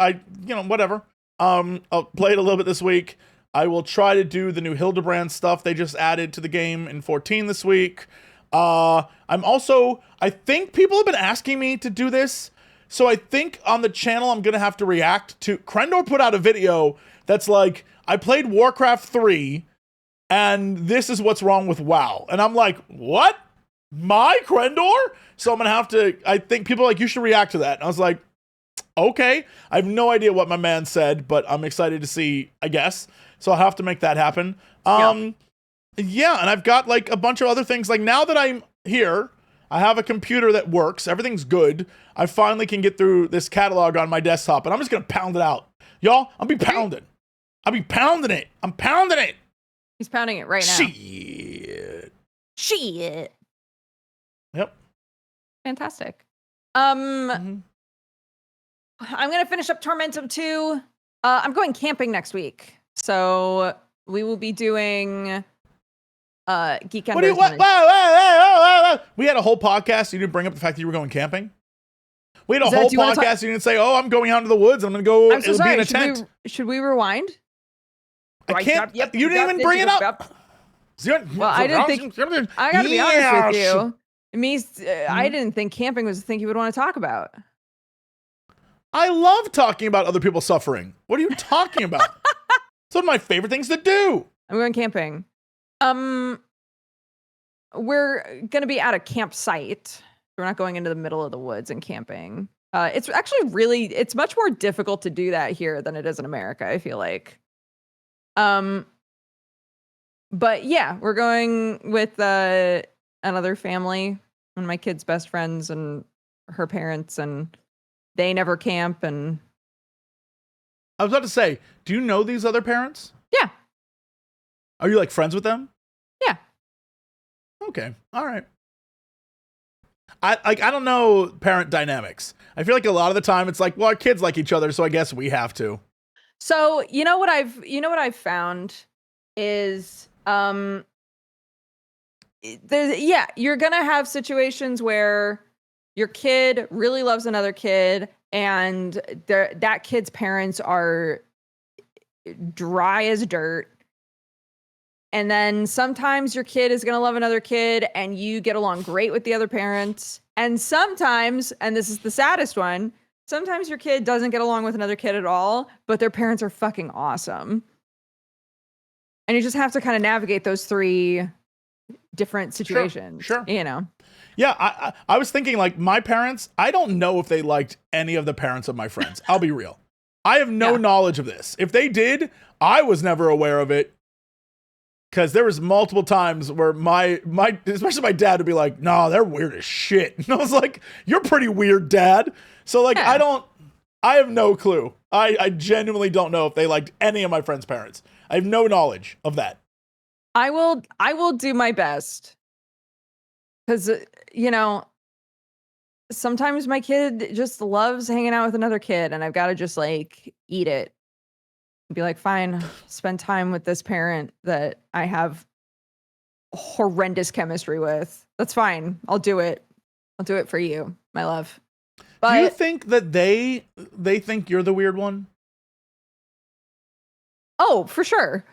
whatever. I'll play it a little bit this week. I will try to do the new Hildebrand stuff they just added to the game in 14 this week. I think people have been asking me to do this. So I think on the channel, I'm going to have to react to... Crendor put out a video that's like, I played Warcraft 3, and this is what's wrong with WoW. And I'm like, what? My Crendor? So I'm going to have to... I think people are like, you should react to that. And I was like, okay. I have no idea what my man said, but I'm excited to see, I guess. So I'll have to make that happen. Yeah, and I've got like a bunch of other things. Like now that I'm here, I have a computer that works. Everything's good. I finally can get through this catalog on my desktop, and I'm just going to pound it out. Y'all, I'll be pounding. I'll be pounding it. I'm pounding it. He's pounding it right now. Shit. Yep. Fantastic. I'm going to finish up Tormentum 2. I'm going camping next week. So we will be doing Geekenders. Whoa. We had a whole podcast. You didn't bring up the fact that you were going camping? We had a whole podcast. You didn't say, oh, I'm going out into the woods. I'm going to go I'm so sorry. Be in a tent. Should we rewind? I can't. You didn't even bring it up. Well, I didn't think. I got to be honest with you. It means I didn't think camping was the thing you would want to talk about. I love talking about other people suffering. What are you talking about? It's one of my favorite things to do. I'm going camping. We're going to be at a campsite. We're not going into the middle of the woods and camping. It's actually it's much more difficult to do that here than it is in America, I feel like. But yeah, we're going with another family, one of my kid's best friends and her parents, and they never camp. And I was about to say, do you know these other parents? Yeah. Are you like friends with them? Yeah. Okay. All right. I don't know parent dynamics. I feel like a lot of the time it's like, well, our kids like each other, so I guess we have to. So you know what I've found is you're gonna have situations where your kid really loves another kid, and that kid's parents are dry as dirt, And then sometimes your kid is going to love another kid and you get along great with the other parents. And sometimes, and this is the saddest one, sometimes your kid doesn't get along with another kid at all, but their parents are fucking awesome. And you just have to kind of navigate those three different situations. Sure. You know? Yeah, I was thinking, like, my parents, I don't know if they liked any of the parents of my friends. I'll be real. I have no knowledge of this. If they did, I was never aware of it. Because there was multiple times where my especially my dad would be like, "No, they're weird as shit." And I was like, "You're pretty weird, Dad." So like, I have no clue. I genuinely don't know if they liked any of my friends' parents. I have no knowledge of that. I will do my best. Because, you know, sometimes my kid just loves hanging out with another kid and I've got to just like eat it. Be like, fine, spend time with this parent that I have horrendous chemistry with. That's fine. I'll do it. I'll do it for you, my love. But do you think that they think you're the weird one? Oh, for sure.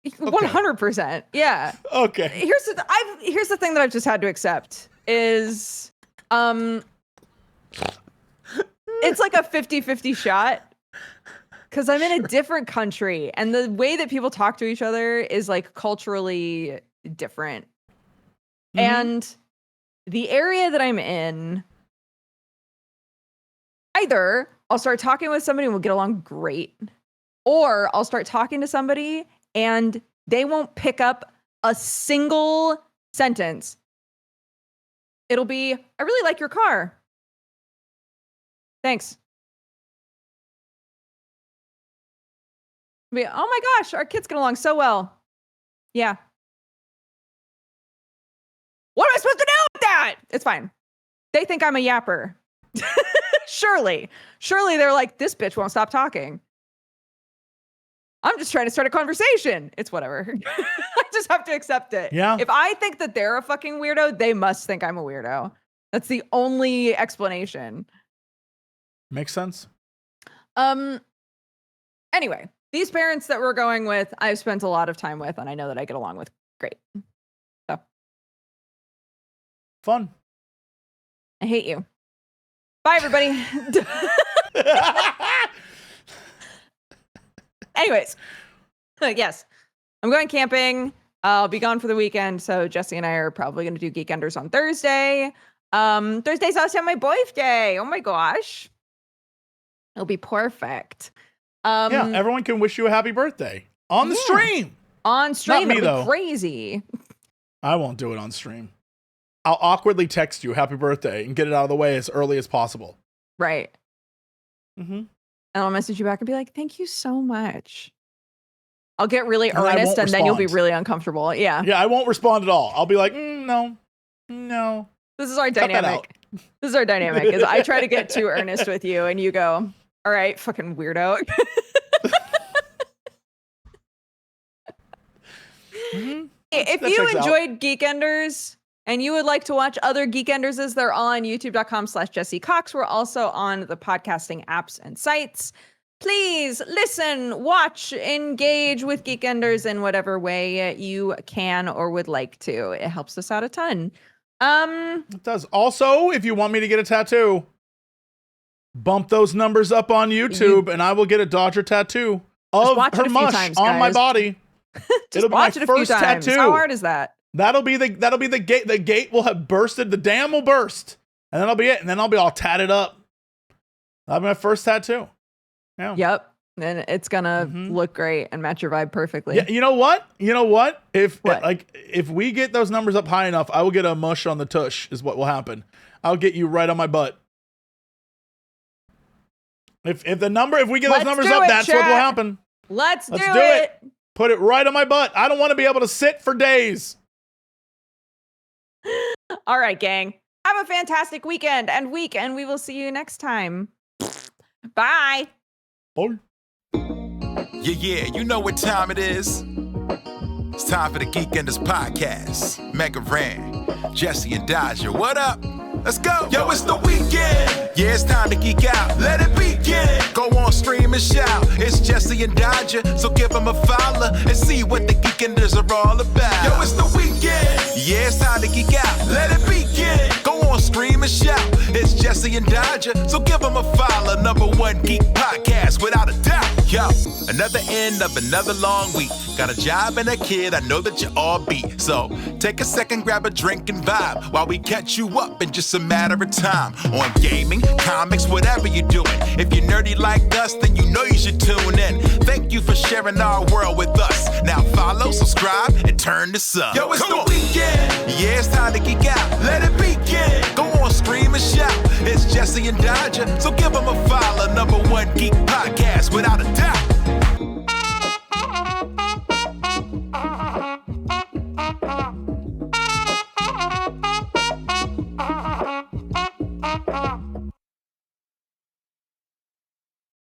100%. Yeah. Okay. Here's the thing that I've just had to accept is it's like a 50-50 shot. Because I'm in a different country and the way that people talk to each other is like culturally different. Mm-hmm. And the area that I'm in, either I'll start talking with somebody and we'll get along great, or I'll start talking to somebody and they won't pick up a single sentence. It'll be, I really like your car. Thanks. Oh my gosh, our kids get along so well. Yeah. What am I supposed to do with that? It's fine. They think I'm a yapper. Surely they're like, this bitch won't stop talking. I'm just trying to start a conversation. It's whatever. I just have to accept it. Yeah. If I think that they're a fucking weirdo, they must think I'm a weirdo. That's the only explanation. Makes sense. Anyway. These parents that we're going with, I've spent a lot of time with, and I know that I get along with great. So. Fun. I hate you. Bye, everybody. Anyways. Yes. I'm going camping. I'll be gone for the weekend, so Jesse and I are probably going to do Geekenders on Thursday. Thursday's also my birthday. Oh my gosh. It'll be perfect. Yeah, everyone can wish you a happy birthday on the stream. On stream, Not me, it'll though. be crazy. I won't do it on stream. I'll awkwardly text you happy birthday and get it out of the way as early as possible. Right. Mm-hmm. And I'll message you back and be like, thank you so much. I'll get really And I earnest won't and then you'll be respond. really uncomfortable. Yeah. Yeah, I won't respond at all. I'll be like, no. This is our Cut that dynamic. This is our dynamic. Is I try to get too earnest with you and you go, all right, fucking weirdo. Mm-hmm. If That you checks out. enjoyed Geekenders and you would like to watch other Geekenderses, they're all on youtube.com/Jesse Cox. We're also on the podcasting apps and sites. Please listen, watch, engage with Geekenders in whatever way you can or would like to. It helps us out a ton. It does. Also, if you want me to get a tattoo, bump those numbers up on YouTube and I will get a Dodger tattoo of watch it her a few mush times, on my guys. body. Just watch it a few times. tattoo. How hard is that? That'll be the gate. The gate will have bursted. The dam will burst, and that'll be it. And then I'll be all tatted up. That'll be my first tattoo. Yeah. Yep. And it's gonna look great and match your vibe perfectly. Yeah. You know what? If What? if we get those numbers up high enough, I will get a mush on the tush. Is what will happen. I'll get you right on my butt. If we get those numbers up, that's what will happen. Let's do do it. Put it right on my butt. I don't want to be able to sit for days. All right, gang. Have a fantastic weekend and week, and we will see you next time. Bye. Bye. Yeah, you know what time it is. It's time for the Geekenders podcast. MegaRan, Jesse and Dodger, what up? Let's go. Yo, it's the weekend. Yeah, it's time to geek out. Let it begin. Go on, stream and shout. It's Jesse and Dodger, so give them a follow and see what the Geekenders are all about. Yo, it's the weekend. Yeah, it's time to geek out. Let it begin. Go on, stream and shout. It's Jesse and Dodger, so give them a follow. #1 geek podcast, without a doubt. Yo, another end of another long week. Got a job and a kid, I know that you all beat. So take a second, grab a drink and vibe while we catch you up in just a matter of time. On gaming, comics, whatever you're doing. If you're nerdy like us, then you know you should tune in. Thank you for sharing our world with us. Now follow, subscribe, and turn this up. Yo, it's the weekend. Yeah, it's time to geek out. Let it begin. Go on, stream and shout. It's Jesse and Dodger, so give them a follow. #1 geek podcast, without a doubt.